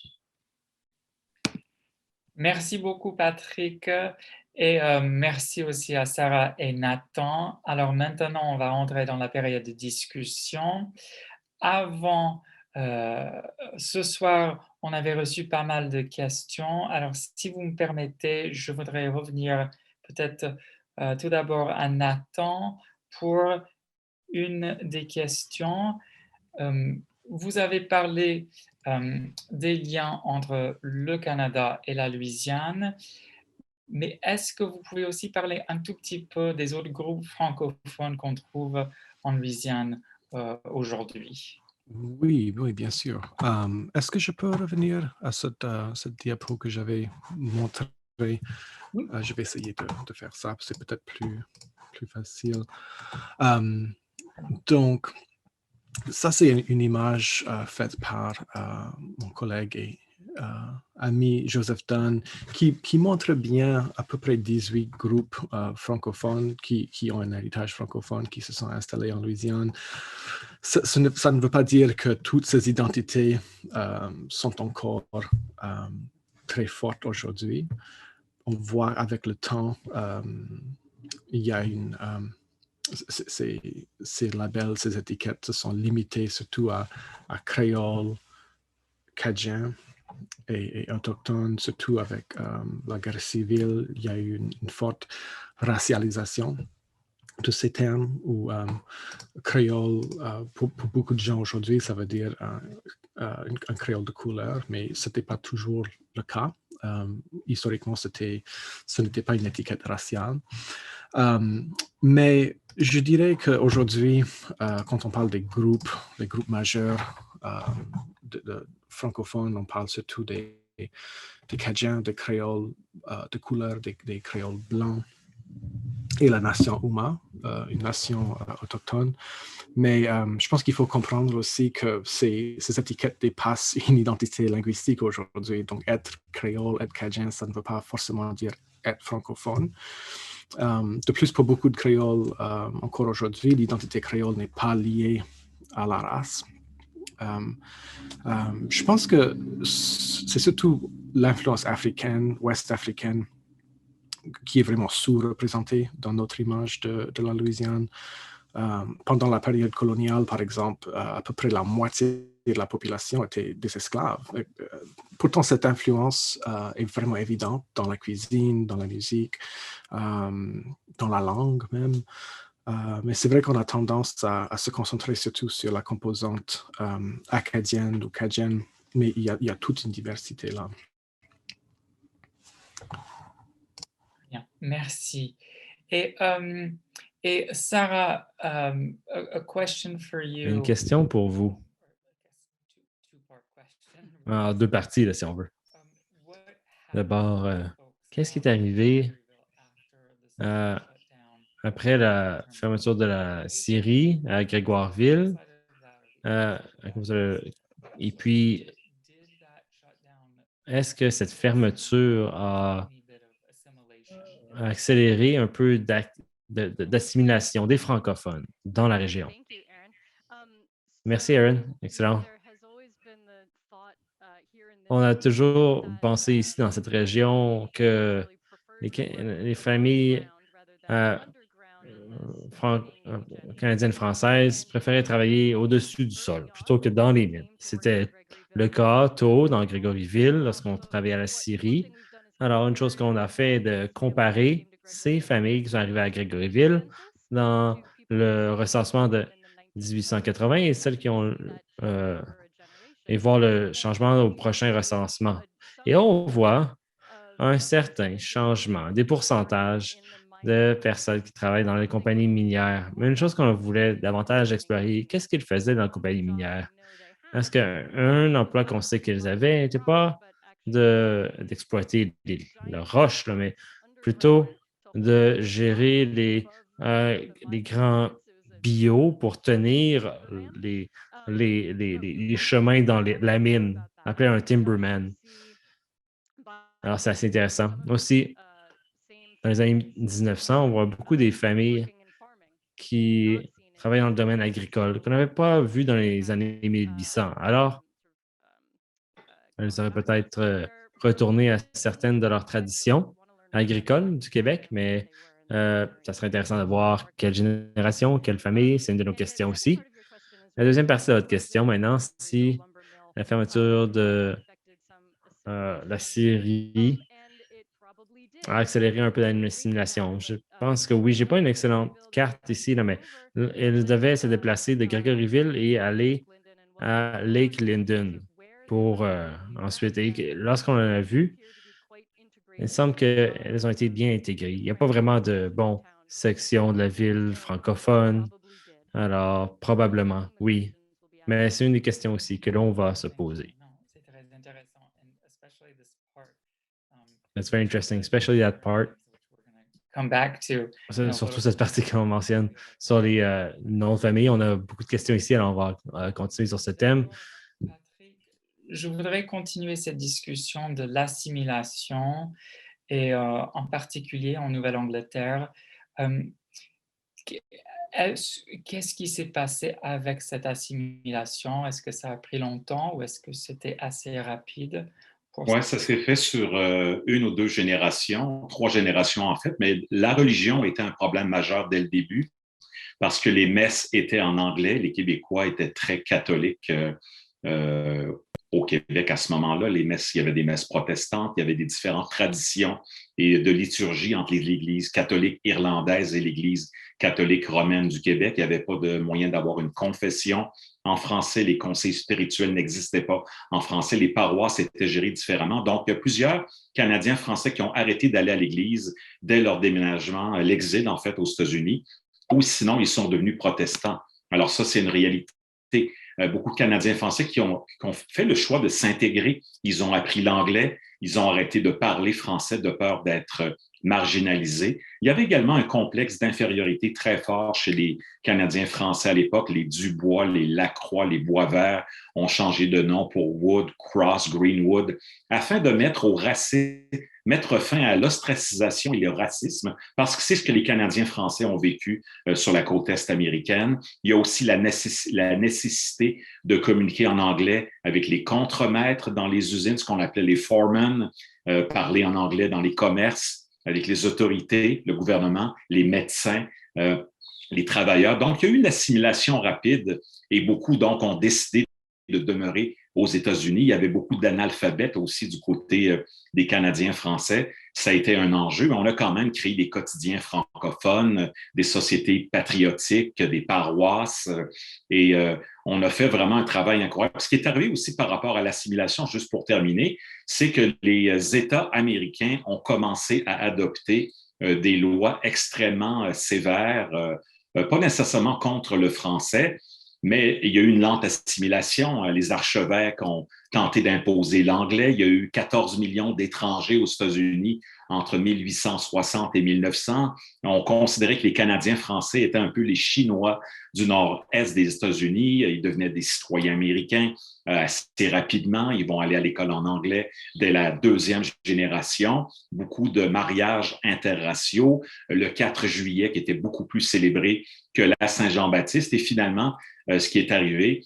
Merci beaucoup, Patrick. Et merci aussi à Sarah et Nathan. Alors maintenant, on va entrer dans la période de discussion. Avant, ce soir, on avait reçu pas mal de questions. Alors, si vous me permettez, je voudrais revenir peut-être tout d'abord à Nathan pour une des questions. Vous avez parlé des liens entre le Canada et la Louisiane. Mais est-ce que vous pouvez aussi parler un tout petit peu des autres groupes francophones qu'on trouve en Louisiane aujourd'hui? Oui, bien sûr. Est-ce que je peux revenir à cette diapo que j'avais montrée? Oui. Je vais essayer de faire ça, c'est peut-être plus facile. Donc, ça, c'est une image faite par mon collègue et ami Joseph Dunn, qui montre bien à peu près 18 groupes francophones qui ont un héritage francophone, qui se sont installés en Louisiane. Ça ne veut pas dire que toutes ces identités sont encore très fortes aujourd'hui. On voit avec le temps, il y a ces labels, ces étiquettes se sont limitées surtout à créole, cajun et autochtone, surtout avec la guerre civile. Il y a eu une forte racialisation de ces termes, où créole, pour beaucoup de gens aujourd'hui, ça veut dire un créole de couleur, mais ce n'était pas toujours le cas. Historiquement, ce n'était pas une étiquette raciale. Mais je dirais qu'aujourd'hui, quand on parle des groupes majeurs de francophones, on parle surtout des Cajuns, des créoles de couleur, des créoles blancs, et la nation Houma, une nation autochtone. Mais je pense qu'il faut comprendre aussi que ces étiquettes dépassent une identité linguistique aujourd'hui. Donc, être créole, être cajun, ça ne veut pas forcément dire être francophone. De plus, pour beaucoup de créoles, encore aujourd'hui, l'identité créole n'est pas liée à la race. Je pense que c'est surtout l'influence africaine, ouest-africaine, qui est vraiment sous-représentée dans notre image de la Louisiane. Pendant la période coloniale, par exemple, à peu près la moitié de la population était des esclaves. pourtant, cette influence est vraiment évidente dans la cuisine, dans la musique, dans la langue même. Mais c'est vrai qu'on a tendance à se concentrer surtout sur la composante acadienne ou cajun, mais il y a toute une diversité là. Bien, merci. Et Sarah, a question for you. Une question pour vous. En deux parties, là, si on veut. D'abord, qu'est-ce qui est arrivé après la fermeture de la scierie à Grégoireville? Et puis, est-ce que cette fermeture a accéléré un peu d'assimilation des francophones dans la région? Merci, Aaron. Excellent. On a toujours pensé ici dans cette région que les familles canadiennes françaises préféraient travailler au-dessus du sol plutôt que dans les mines. C'était le cas tôt dans Grégoryville lorsqu'on travaillait à la scierie. Alors, une chose qu'on a fait est de comparer ces familles qui sont arrivées à Grégoryville dans le recensement de 1880 et celles qui ont et voir le changement au prochain recensement. Et on voit un certain changement des pourcentages de personnes qui travaillent dans les compagnies minières. Mais une chose qu'on voulait davantage explorer, qu'est-ce qu'ils faisaient dans la compagnie minière? Est-ce qu'un emploi qu'on sait qu'ils avaient n'était pas d'exploiter leurs roches, là, mais plutôt de gérer les grands bio pour tenir les chemins dans la mine, appelé un timberman. Alors, c'est assez intéressant. Aussi, dans les années 1900, on voit beaucoup des familles qui travaillent dans le domaine agricole qu'on n'avait pas vu dans les années 1800. Alors, elles auraient peut-être retourné à certaines de leurs traditions agricoles du Québec, mais ça serait intéressant de voir quelle génération, quelle famille, c'est une de nos questions aussi. La deuxième partie de votre question maintenant, si la fermeture de la scierie a accéléré un peu l'assimilation. Je pense que oui, je n'ai pas une excellente carte ici, là, mais elle devait se déplacer de Grégoryville et aller à Lake Linden pour ensuite. Et lorsqu'on en a vu, il semble qu'elles ont été bien intégrées. Il n'y a pas vraiment de section de la ville francophone. Alors, probablement, oui. Mais c'est une des questions aussi que l'on va se poser. C'est très intéressant, and especially this part. That's very interesting, especially that part. Come back to. Surtout cette partie qu'on mentionne sur les noms de famille. On a beaucoup de questions ici, alors on va continuer sur ce thème. Patrick, je voudrais continuer cette discussion de l'assimilation et en particulier en Nouvelle-Angleterre. Qu'est-ce qui s'est passé avec cette assimilation? Est-ce que ça a pris longtemps ou est-ce que c'était assez rapide? Oui, ça s'est fait sur une ou deux générations, 3 générations en fait, mais la religion était un problème majeur dès le début parce que les messes étaient en anglais. Les Québécois étaient très catholiques au Québec à ce moment-là. Les messes, il y avait des messes protestantes, il y avait des différentes traditions et de liturgie entre l'Église catholique irlandaise et l'Église catholique romaine du Québec. Il n'y avait pas de moyen d'avoir une confession. En français, les conseils spirituels n'existaient pas. En français, les paroisses étaient gérées différemment. Donc, il y a plusieurs Canadiens français qui ont arrêté d'aller à l'Église dès leur déménagement, l'exil en fait aux États-Unis, ou sinon, ils sont devenus protestants. Alors ça, c'est une réalité. Beaucoup de Canadiens français qui ont fait le choix de s'intégrer. Ils ont appris l'anglais, ils ont arrêté de parler français de peur d'être marginalisés. Il y avait également un complexe d'infériorité très fort chez les Canadiens français à l'époque. Les Dubois, les Lacroix, les Boisvert ont changé de nom pour Wood, Cross, Greenwood, afin de mettre fin à l'ostracisation et le racisme, parce que c'est ce que les Canadiens français ont vécu sur la côte est américaine. Il y a aussi la nécessité de communiquer en anglais avec les contremaîtres dans les usines, ce qu'on appelait les foremen, parler en anglais dans les commerces, avec les autorités, le gouvernement, les médecins, les travailleurs. Donc, il y a eu une assimilation rapide et beaucoup, donc, ont décidé de demeurer aux États-Unis. Il y avait beaucoup d'analphabètes aussi du côté des Canadiens français. Ça a été un enjeu, mais on a quand même créé des quotidiens francophones, des sociétés patriotiques, des paroisses, et on a fait vraiment un travail incroyable. Ce qui est arrivé aussi par rapport à l'assimilation, juste pour terminer, c'est que les États américains ont commencé à adopter des lois extrêmement sévères, pas nécessairement contre le français, mais il y a eu une lente assimilation. Les archevêques ont tenté d'imposer l'anglais. Il y a eu 14 millions d'étrangers aux États-Unis entre 1860 et 1900. On considérait que les Canadiens français étaient un peu les Chinois du nord-est des États-Unis. Ils devenaient des citoyens américains assez rapidement. Ils vont aller à l'école en anglais dès la deuxième génération. Beaucoup de mariages interraciaux. Le 4 juillet qui était beaucoup plus célébré que la Saint-Jean-Baptiste. Et finalement, ce qui est arrivé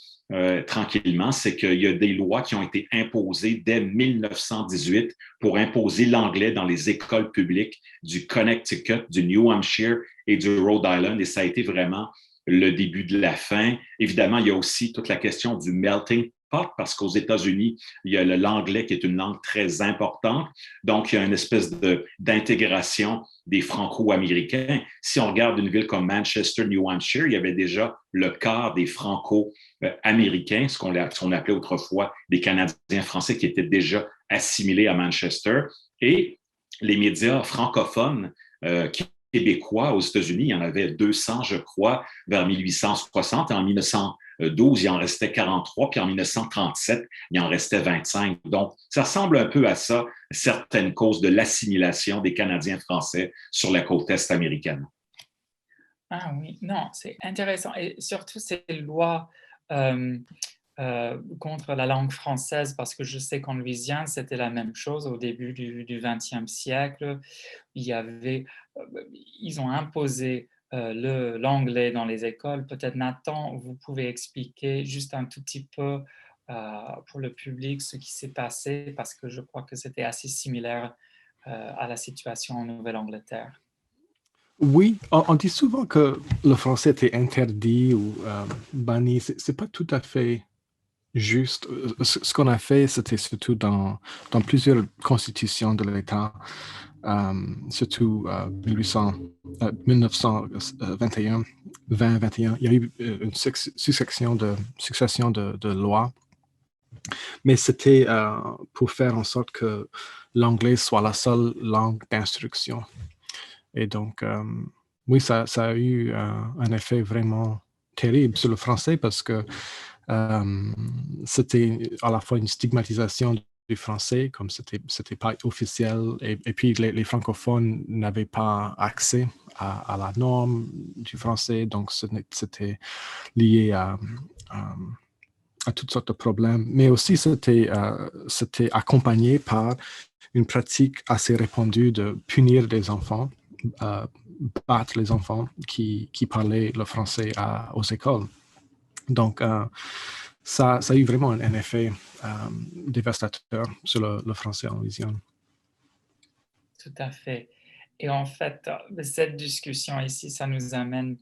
tranquillement, c'est qu'il y a des lois qui ont été imposées dès 1918 pour imposer l'anglais dans les écoles publiques du Connecticut, du New Hampshire et du Rhode Island. Et ça a été vraiment le début de la fin. Évidemment, il y a aussi toute la question du melting pot, parce qu'aux États-Unis, il y a l'anglais qui est une langue très importante. Donc, il y a une espèce d'intégration des Franco-Américains. Si on regarde une ville comme Manchester, New Hampshire, il y avait déjà le quart des Franco-Américains, ce qu'on appelait autrefois des Canadiens français qui étaient déjà assimilés à Manchester. Et les médias francophones québécois aux États-Unis, il y en avait 200, je crois, vers 1860. Et en 1912, il en restait 43, puis en 1937, il en restait 25. Donc, ça ressemble un peu à ça, certaines causes de l'assimilation des Canadiens français sur la côte est américaine. Ah oui, non, c'est intéressant. Et surtout ces lois contre la langue française, parce que je sais qu'en Louisiane, c'était la même chose au début du XXe siècle. Ils ont imposé l'anglais dans les écoles. Peut-être, Nathan, vous pouvez expliquer juste un tout petit peu pour le public ce qui s'est passé, parce que je crois que c'était assez similaire à la situation en Nouvelle-Angleterre. Oui, on dit souvent que le français était interdit ou banni. C'est pas tout à fait juste. Ce qu'on a fait, c'était surtout dans plusieurs constitutions de l'État, surtout 1921, 2021. Il y a eu une succession de lois, mais c'était pour faire en sorte que l'anglais soit la seule langue d'instruction. Et donc, oui, ça a eu un effet vraiment terrible sur le français parce que c'était à la fois une stigmatisation du français, comme c'était pas officiel, et puis les francophones n'avaient pas accès à la norme du français, donc c'était lié à toutes sortes de problèmes. Mais aussi, c'était accompagné par une pratique assez répandue de punir les enfants, battre les enfants qui parlaient le français aux écoles. Donc, ça a eu vraiment un effet dévastateur sur le français en Louisiane. Tout à fait. Et en fait, cette discussion ici, ça nous amène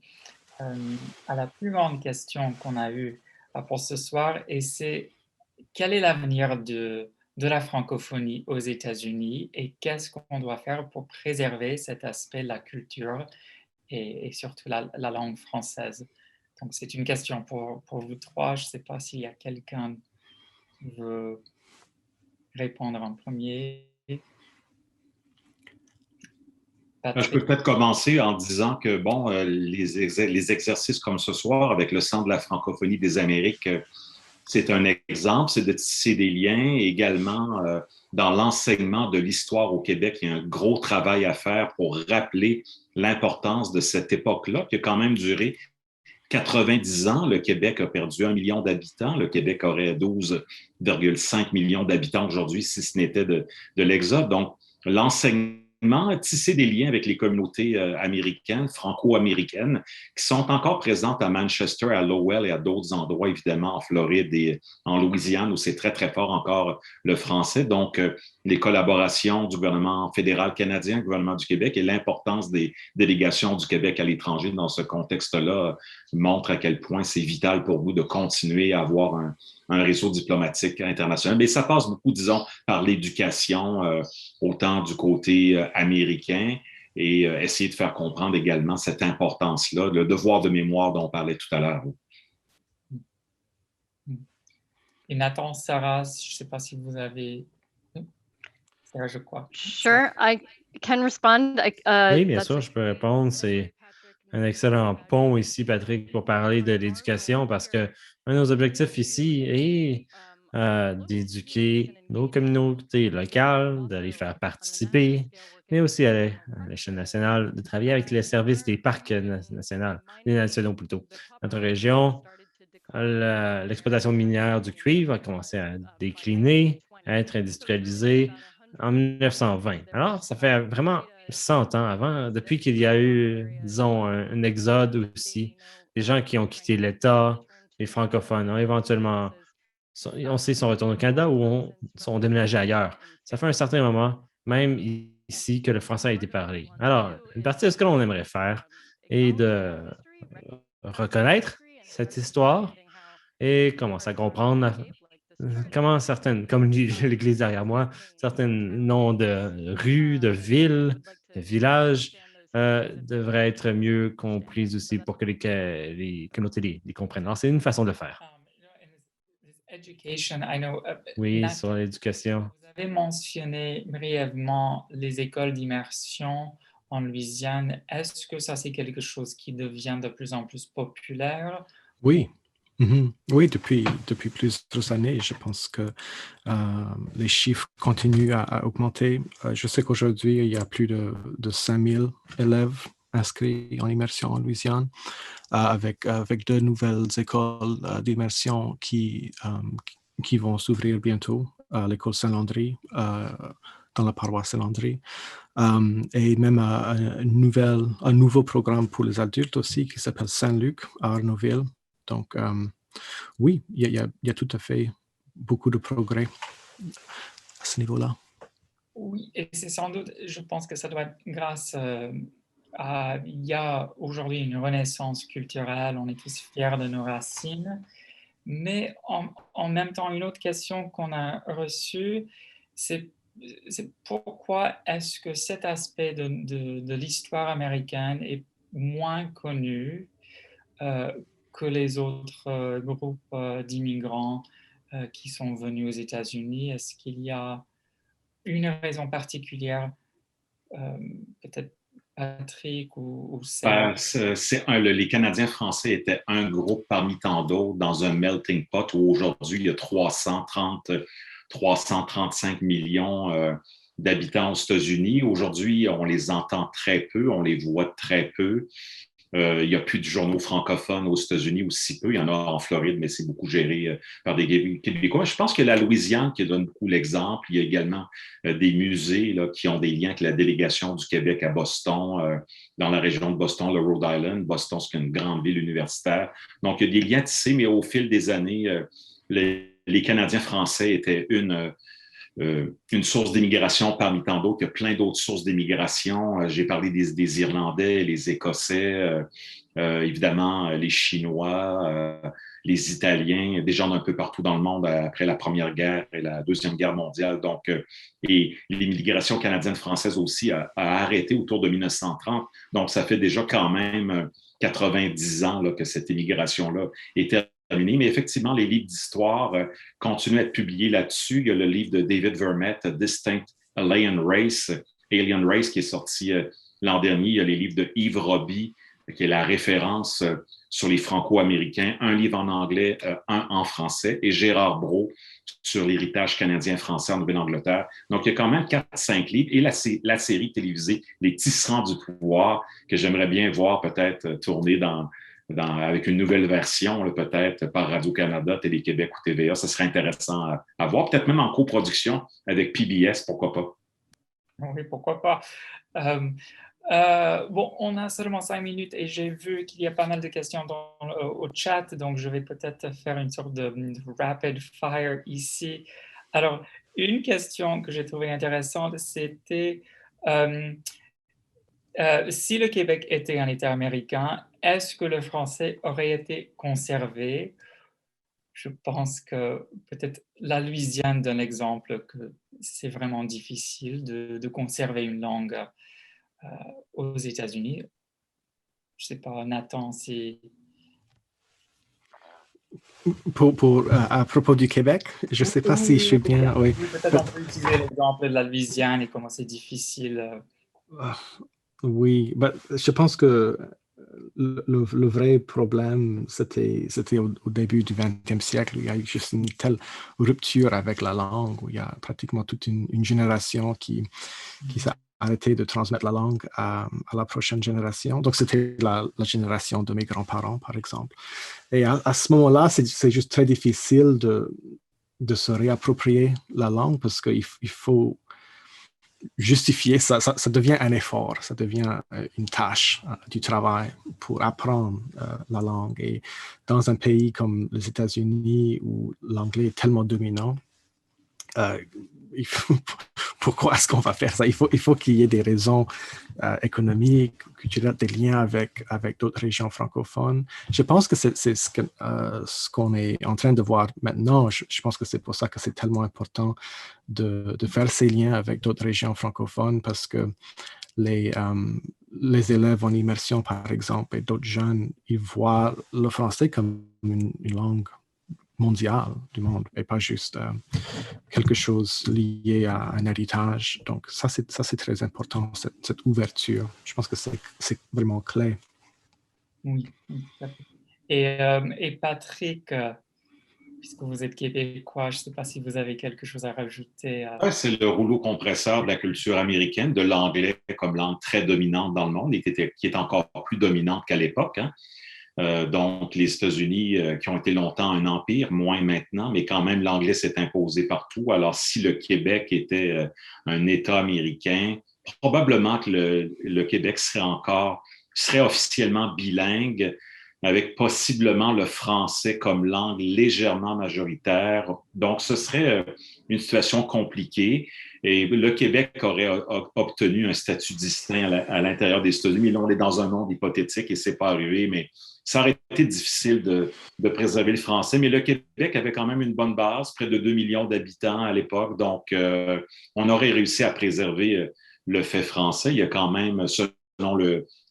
à la plus grande question qu'on a eue pour ce soir, et c'est quel est l'avenir de la francophonie aux États-Unis et qu'est-ce qu'on doit faire pour préserver cet aspect de la culture et surtout la langue française. Donc, c'est une question pour vous trois. Je ne sais pas s'il y a quelqu'un qui veut répondre en premier. Je peux peut-être commencer en disant que, bon, les exercices comme ce soir avec le Centre de la francophonie des Amériques, c'est un exemple, c'est de tisser des liens. Également, dans l'enseignement de l'histoire au Québec, il y a un gros travail à faire pour rappeler l'importance de cette époque-là, qui a quand même duré 90 ans. Le Québec a perdu 1 million d'habitants. Le Québec aurait 12,5 millions d'habitants aujourd'hui si ce n'était de l'exode. Donc, l'enseignement, tisser des liens avec les communautés américaines, franco-américaines, qui sont encore présentes à Manchester, à Lowell et à d'autres endroits, évidemment, en Floride et en Louisiane, où c'est très, très fort encore le français. Donc, les collaborations du gouvernement fédéral canadien, du gouvernement du Québec et l'importance des délégations du Québec à l'étranger dans ce contexte-là montrent à quel point c'est vital pour vous de continuer à avoir un réseau diplomatique international. Mais ça passe beaucoup, disons, par l'éducation, autant du côté américain, et essayer de faire comprendre également cette importance-là, le devoir de mémoire dont on parlait tout à l'heure. Et Nathan, Sarah, je ne sais pas si vous avez... Sarah, je crois. Sure, I can respond. Oui, bien sûr, je peux répondre. C'est un excellent pont ici, Patrick, pour parler de l'éducation, parce que un de nos objectifs ici est d'éduquer nos communautés locales, de les faire participer, mais aussi à l'échelle nationale, de travailler avec les services des parcs nationaux plutôt. Notre région, l'exploitation minière du cuivre a commencé à décliner, à être industrialisée en 1920. Alors, ça fait vraiment 100 ans avant, depuis qu'il y a eu, disons, un exode aussi. Les gens qui ont quitté l'État, les francophones ont éventuellement, on sait, sont retournés au Canada ou sont déménagés ailleurs. Ça fait un certain moment, même ici, que le français a été parlé. Alors, une partie de ce que l'on aimerait faire est de reconnaître cette histoire et commencer à comprendre comment certaines, comme l'église derrière moi, certains noms de rues, de villes, de villages devraient être mieux compris aussi pour que les communautés les comprennent. Alors, c'est une façon de faire. Oui, sur l'éducation. Vous avez mentionné brièvement les écoles d'immersion en Louisiane. Est-ce que ça, c'est quelque chose qui devient de plus en plus populaire? Oui. Oui, depuis plusieurs années, je pense que les chiffres continuent à augmenter. Je sais qu'aujourd'hui, il y a plus de 5000 élèves inscrits en immersion en Louisiane, avec de nouvelles écoles d'immersion qui vont s'ouvrir bientôt, à l'école Saint-Landry, dans la paroisse Saint-Landry. Et même un nouveau programme pour les adultes aussi qui s'appelle Saint-Luc à Arnaudville. Donc, oui, il y a tout à fait beaucoup de progrès à ce niveau-là. Oui, et c'est sans doute, je pense que ça doit être grâce à, il y a aujourd'hui une renaissance culturelle, on est tous fiers de nos racines, mais en même temps, une autre question qu'on a reçue, c'est pourquoi est-ce que cet aspect de l'histoire américaine est moins connu que les autres groupes d'immigrants qui sont venus aux États-Unis? Est-ce qu'il y a une raison particulière, peut-être Patrick ou Sarah? Les Canadiens français étaient un groupe parmi tant d'autres dans un melting pot où aujourd'hui il y a 335 millions d'habitants aux États-Unis. Aujourd'hui, on les entend très peu, on les voit très peu. Il n'y a plus de journaux francophones aux États-Unis, ou si peu. Il y en a en Floride, mais c'est beaucoup géré par des Québécois. Je pense que la Louisiane qui donne beaucoup l'exemple. Il y a également des musées là, qui ont des liens avec la délégation du Québec à Boston, dans la région de Boston, le Rhode Island. Boston, c'est une grande ville universitaire. Donc, il y a des liens tissés, mais au fil des années, les Canadiens français étaient une source d'immigration parmi tant d'autres. Il y a plein d'autres sources d'immigration. J'ai parlé des Irlandais, les Écossais, évidemment les Chinois, les Italiens, des gens d'un peu partout dans le monde après la Première Guerre et la Deuxième Guerre mondiale. Donc, et l'immigration canadienne-française aussi a arrêté autour de 1930. Donc, ça fait déjà quand même 90 ans là, que cette immigration-là était terminé, mais effectivement, les livres d'histoire continuent à être publiés là-dessus. Il y a le livre de David Vermette, Distinct Alien Race, qui est sorti l'an dernier. Il y a les livres de Yves Roby, qui est la référence sur les Franco-Américains, un livre en anglais, un en français, et Gérard Brault sur l'héritage canadien-français en Nouvelle-Angleterre. Donc, il y a quand même 4-5 livres. Et la série télévisée Les Tisserands du pouvoir, que j'aimerais bien voir peut-être tourner avec une nouvelle version, peut-être par Radio-Canada, Télé-Québec ou TVA. Ça serait intéressant à voir, peut-être même en coproduction avec PBS, pourquoi pas. Oui, pourquoi pas. Bon, on a seulement 5 minutes et j'ai vu qu'il y a pas mal de questions au chat, donc je vais peut-être faire une sorte de rapid fire ici. Alors, une question que j'ai trouvée intéressante, c'était si le Québec était un État américain, est-ce que le français aurait été conservé je pense que peut-être la Louisiane donne l'exemple que c'est vraiment difficile de conserver une langue aux États-Unis. Je ne sais pas, Nathan, si... À propos du Québec, je ne sais pas si je suis bien. Oui, peut-être on peut utiliser l'exemple de la Louisiane et comment c'est difficile. Oui, je pense que le vrai problème, c'était au début du 20e siècle. Il y a eu juste une telle rupture avec la langue, où il y a pratiquement toute une génération qui s'est arrêtée de transmettre la langue à la prochaine génération. Donc, c'était la génération de mes grands-parents, par exemple. Et à ce moment-là, c'est juste très difficile de se réapproprier la langue parce qu'il faut justifier, ça devient un effort, ça devient une tâche du travail pour apprendre la langue. Et dans un pays comme les États-Unis où l'anglais est tellement dominant, pourquoi est-ce qu'on va faire ça? Il faut qu'il y ait des raisons économiques, culturelles, des liens avec d'autres régions francophones. Je pense que c'est ce qu'on est en train de voir maintenant. Je pense que c'est pour ça que c'est tellement important de faire ces liens avec d'autres régions francophones parce que les élèves en immersion, par exemple, et d'autres jeunes, ils voient le français comme une langue mondiale du monde et pas juste quelque chose lié à un héritage. Donc, ça, c'est très important, cette ouverture. Je pense que c'est vraiment clé. Oui. Et Patrick, puisque vous êtes québécois, je ne sais pas si vous avez quelque chose à rajouter. C'est le rouleau compresseur de la culture américaine, de l'anglais comme langue très dominante dans le monde et qui est encore plus dominante qu'à l'époque. Hein. Donc, les États-Unis, qui ont été longtemps un empire, moins maintenant, mais quand même, l'anglais s'est imposé partout. Alors, si le Québec était un État américain, probablement que le Québec serait officiellement bilingue, avec possiblement le français comme langue légèrement majoritaire. Donc, ce serait une situation compliquée. Et le Québec aurait obtenu un statut distinct à l'intérieur des États-Unis. Là, on est dans un monde hypothétique et c'est pas arrivé, mais ça aurait été difficile de préserver le français. Mais le Québec avait quand même une bonne base, près de 2 millions d'habitants à l'époque. Donc, on aurait réussi à préserver le fait français. Il y a quand même, selon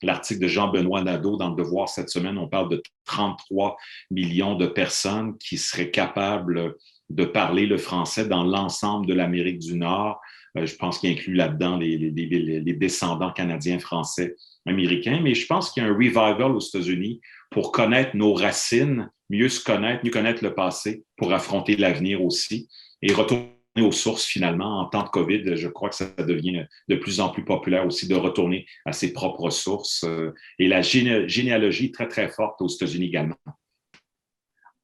l'article de Jean-Benoît Nadeau dans Le Devoir cette semaine, on parle de 33 millions de personnes qui seraient capables de parler le français dans l'ensemble de l'Amérique du Nord. Je pense qu'il inclut là-dedans les descendants canadiens, français, américains. Mais je pense qu'il y a un revival aux États-Unis pour connaître nos racines, mieux se connaître, mieux connaître le passé pour affronter l'avenir aussi et retourner aux sources finalement. En temps de COVID, je crois que ça devient de plus en plus populaire aussi de retourner à ses propres sources et la généalogie très, très forte aux États-Unis également.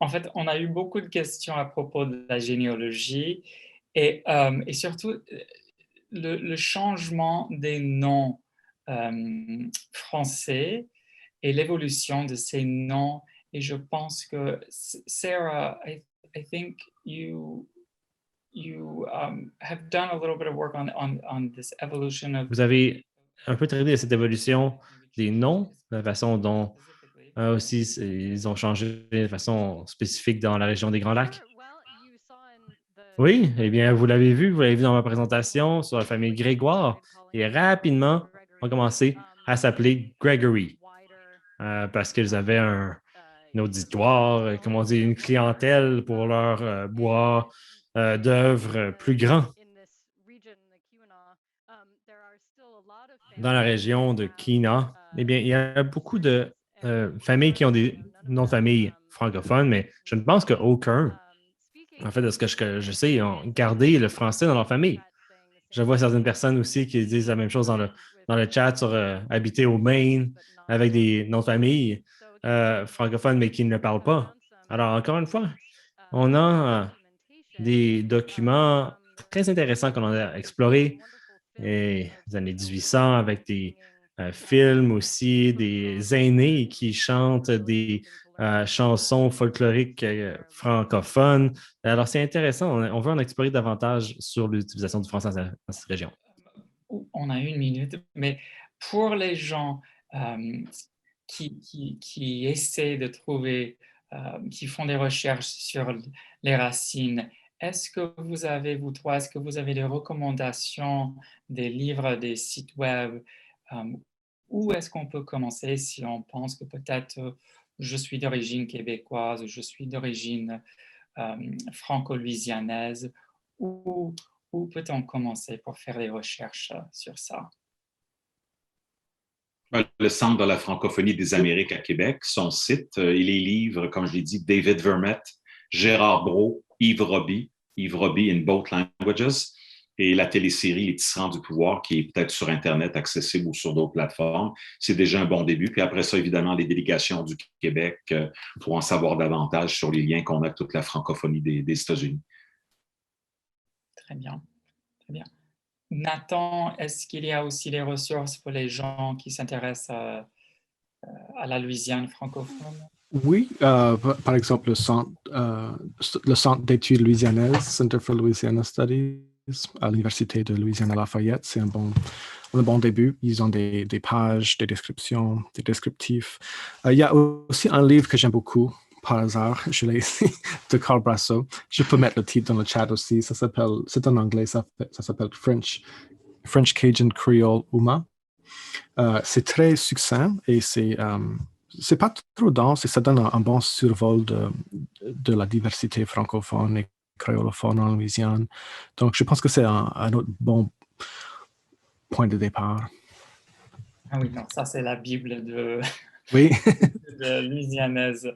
En fait, on a eu beaucoup de questions à propos de la généalogie et surtout le changement des noms français et l'évolution de ces noms. Et je pense que, Sarah, I think you have done a little bit of work on this evolution of... Vous avez un peu traité de cette évolution des noms, la façon dont aussi ils ont changé de façon spécifique dans la région des Grands Lacs. Oui, eh bien, vous l'avez vu dans ma présentation sur la famille Grégoire. Et rapidement, on a commencé à s'appeler Gregory parce qu'ils avaient un auditoire, comment dire, une clientèle pour leur bois d'œuvres plus grand. Dans la région de Kena, eh bien, il y a beaucoup de familles qui ont des noms de famille francophones, mais je ne pense qu'aucun, en fait, de ce que je sais, ont gardé le français dans leur famille. Je vois certaines personnes aussi qui disent la même chose dans le chat sur habiter au Maine avec des noms de famille francophones, mais qui ne parlent pas. Alors, encore une fois, on a des documents très intéressants qu'on a explorés les années 1800 avec des films aussi, des aînés qui chantent des chansons folkloriques francophones. Alors, c'est intéressant. On veut en explorer davantage sur l'utilisation du français dans cette région. On a 1 minute, mais pour les gens qui essaient de trouver qui font des recherches sur les racines. Est-ce que vous avez, vous trois, est-ce que vous avez des recommandations, des livres, des sites web? Où est-ce qu'on peut commencer si on pense que peut-être je suis d'origine québécoise, je suis d'origine franco-louisianaise? Où peut-on commencer pour faire des recherches sur ça? Le Centre de la francophonie des Amériques à Québec, son site et les livres, comme je l'ai dit, David Vermette, Gérard Brault, Yves Roby in both languages, et la télésérie Les Tisserands du pouvoir, qui est peut-être sur Internet accessible ou sur d'autres plateformes. C'est déjà un bon début. Puis après ça, évidemment, les délégations du Québec pour en savoir davantage sur les liens qu'on a avec toute la francophonie des États-Unis. Très bien, très bien. Nathan, est-ce qu'il y a aussi des ressources pour les gens qui s'intéressent à la Louisiane francophone? Oui, par exemple, le centre d'études louisianaises, Center for Louisiana Studies, à l'Université de Louisiane à Lafayette, c'est un bon début. Ils ont des pages, des descriptions, des descriptifs. Il y a aussi un livre que j'aime beaucoup, par hasard, je l'ai ici, de Carl Brasso. Je peux mettre le titre dans le chat aussi. C'est en anglais, ça s'appelle French Cajun Creole Uma. C'est très succinct et c'est pas trop dense et ça donne un bon survol de la diversité francophone et créolophone en Louisiane. Donc, je pense que c'est un autre bon point de départ. Ah oui, non, ça c'est la Bible de, Oui. de louisianaise.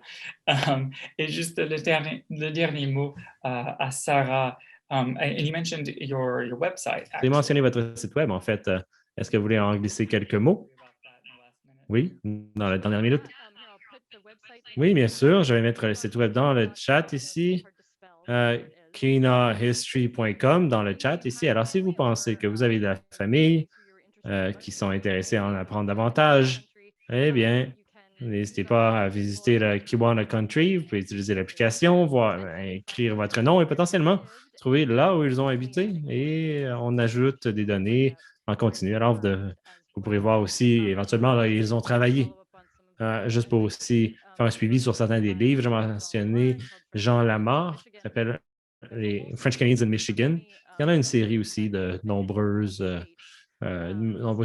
Et juste le dernier mot à Sarah. And you mentioned your website. J'ai mentionné votre site web, en fait. Est-ce que vous voulez en glisser quelques mots? Oui, dans la dernière minute. Oui, bien sûr. Je vais mettre le site web dans le chat ici. KeenaHistory.com dans le chat ici. Alors, si vous pensez que vous avez de la famille qui sont intéressés à en apprendre davantage, eh bien, n'hésitez pas à visiter le Kiwanis Country. Vous pouvez utiliser l'application, écrire votre nom et potentiellement trouver là où ils ont habité et on ajoute des données en continu. Alors, vous pourrez voir aussi éventuellement là où ils ont travaillé. Juste pour aussi faire un suivi sur certains des livres, j'ai mentionné Jean Lamar, qui s'appelle les French Canadians in Michigan. Il y en a une série aussi de nombreux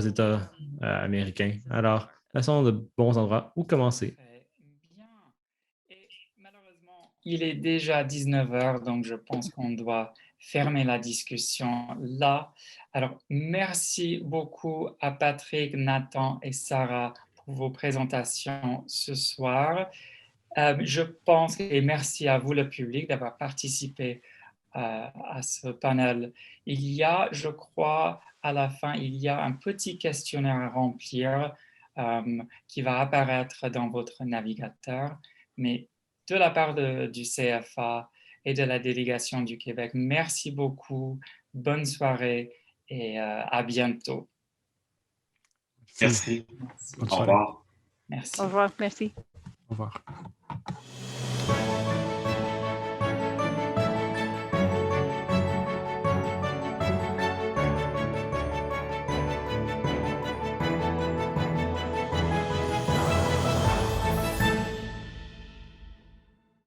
États américains. Alors, ce sont de bons endroits où commencer. Bien. Et malheureusement, il est déjà 19h, donc je pense qu'on doit fermer la discussion là. Alors, merci beaucoup à Patrick, Nathan et Sarah pour vos présentations ce soir. Je pense, et merci à vous, le public, d'avoir participé à ce panel. Il y a, je crois, à la fin, il y a un petit questionnaire à remplir qui va apparaître dans votre navigateur. Mais de la part du CFA et de la délégation du Québec, merci beaucoup, bonne soirée et à bientôt. Merci. Bonne Au revoir. Merci. Au revoir, merci. Au revoir.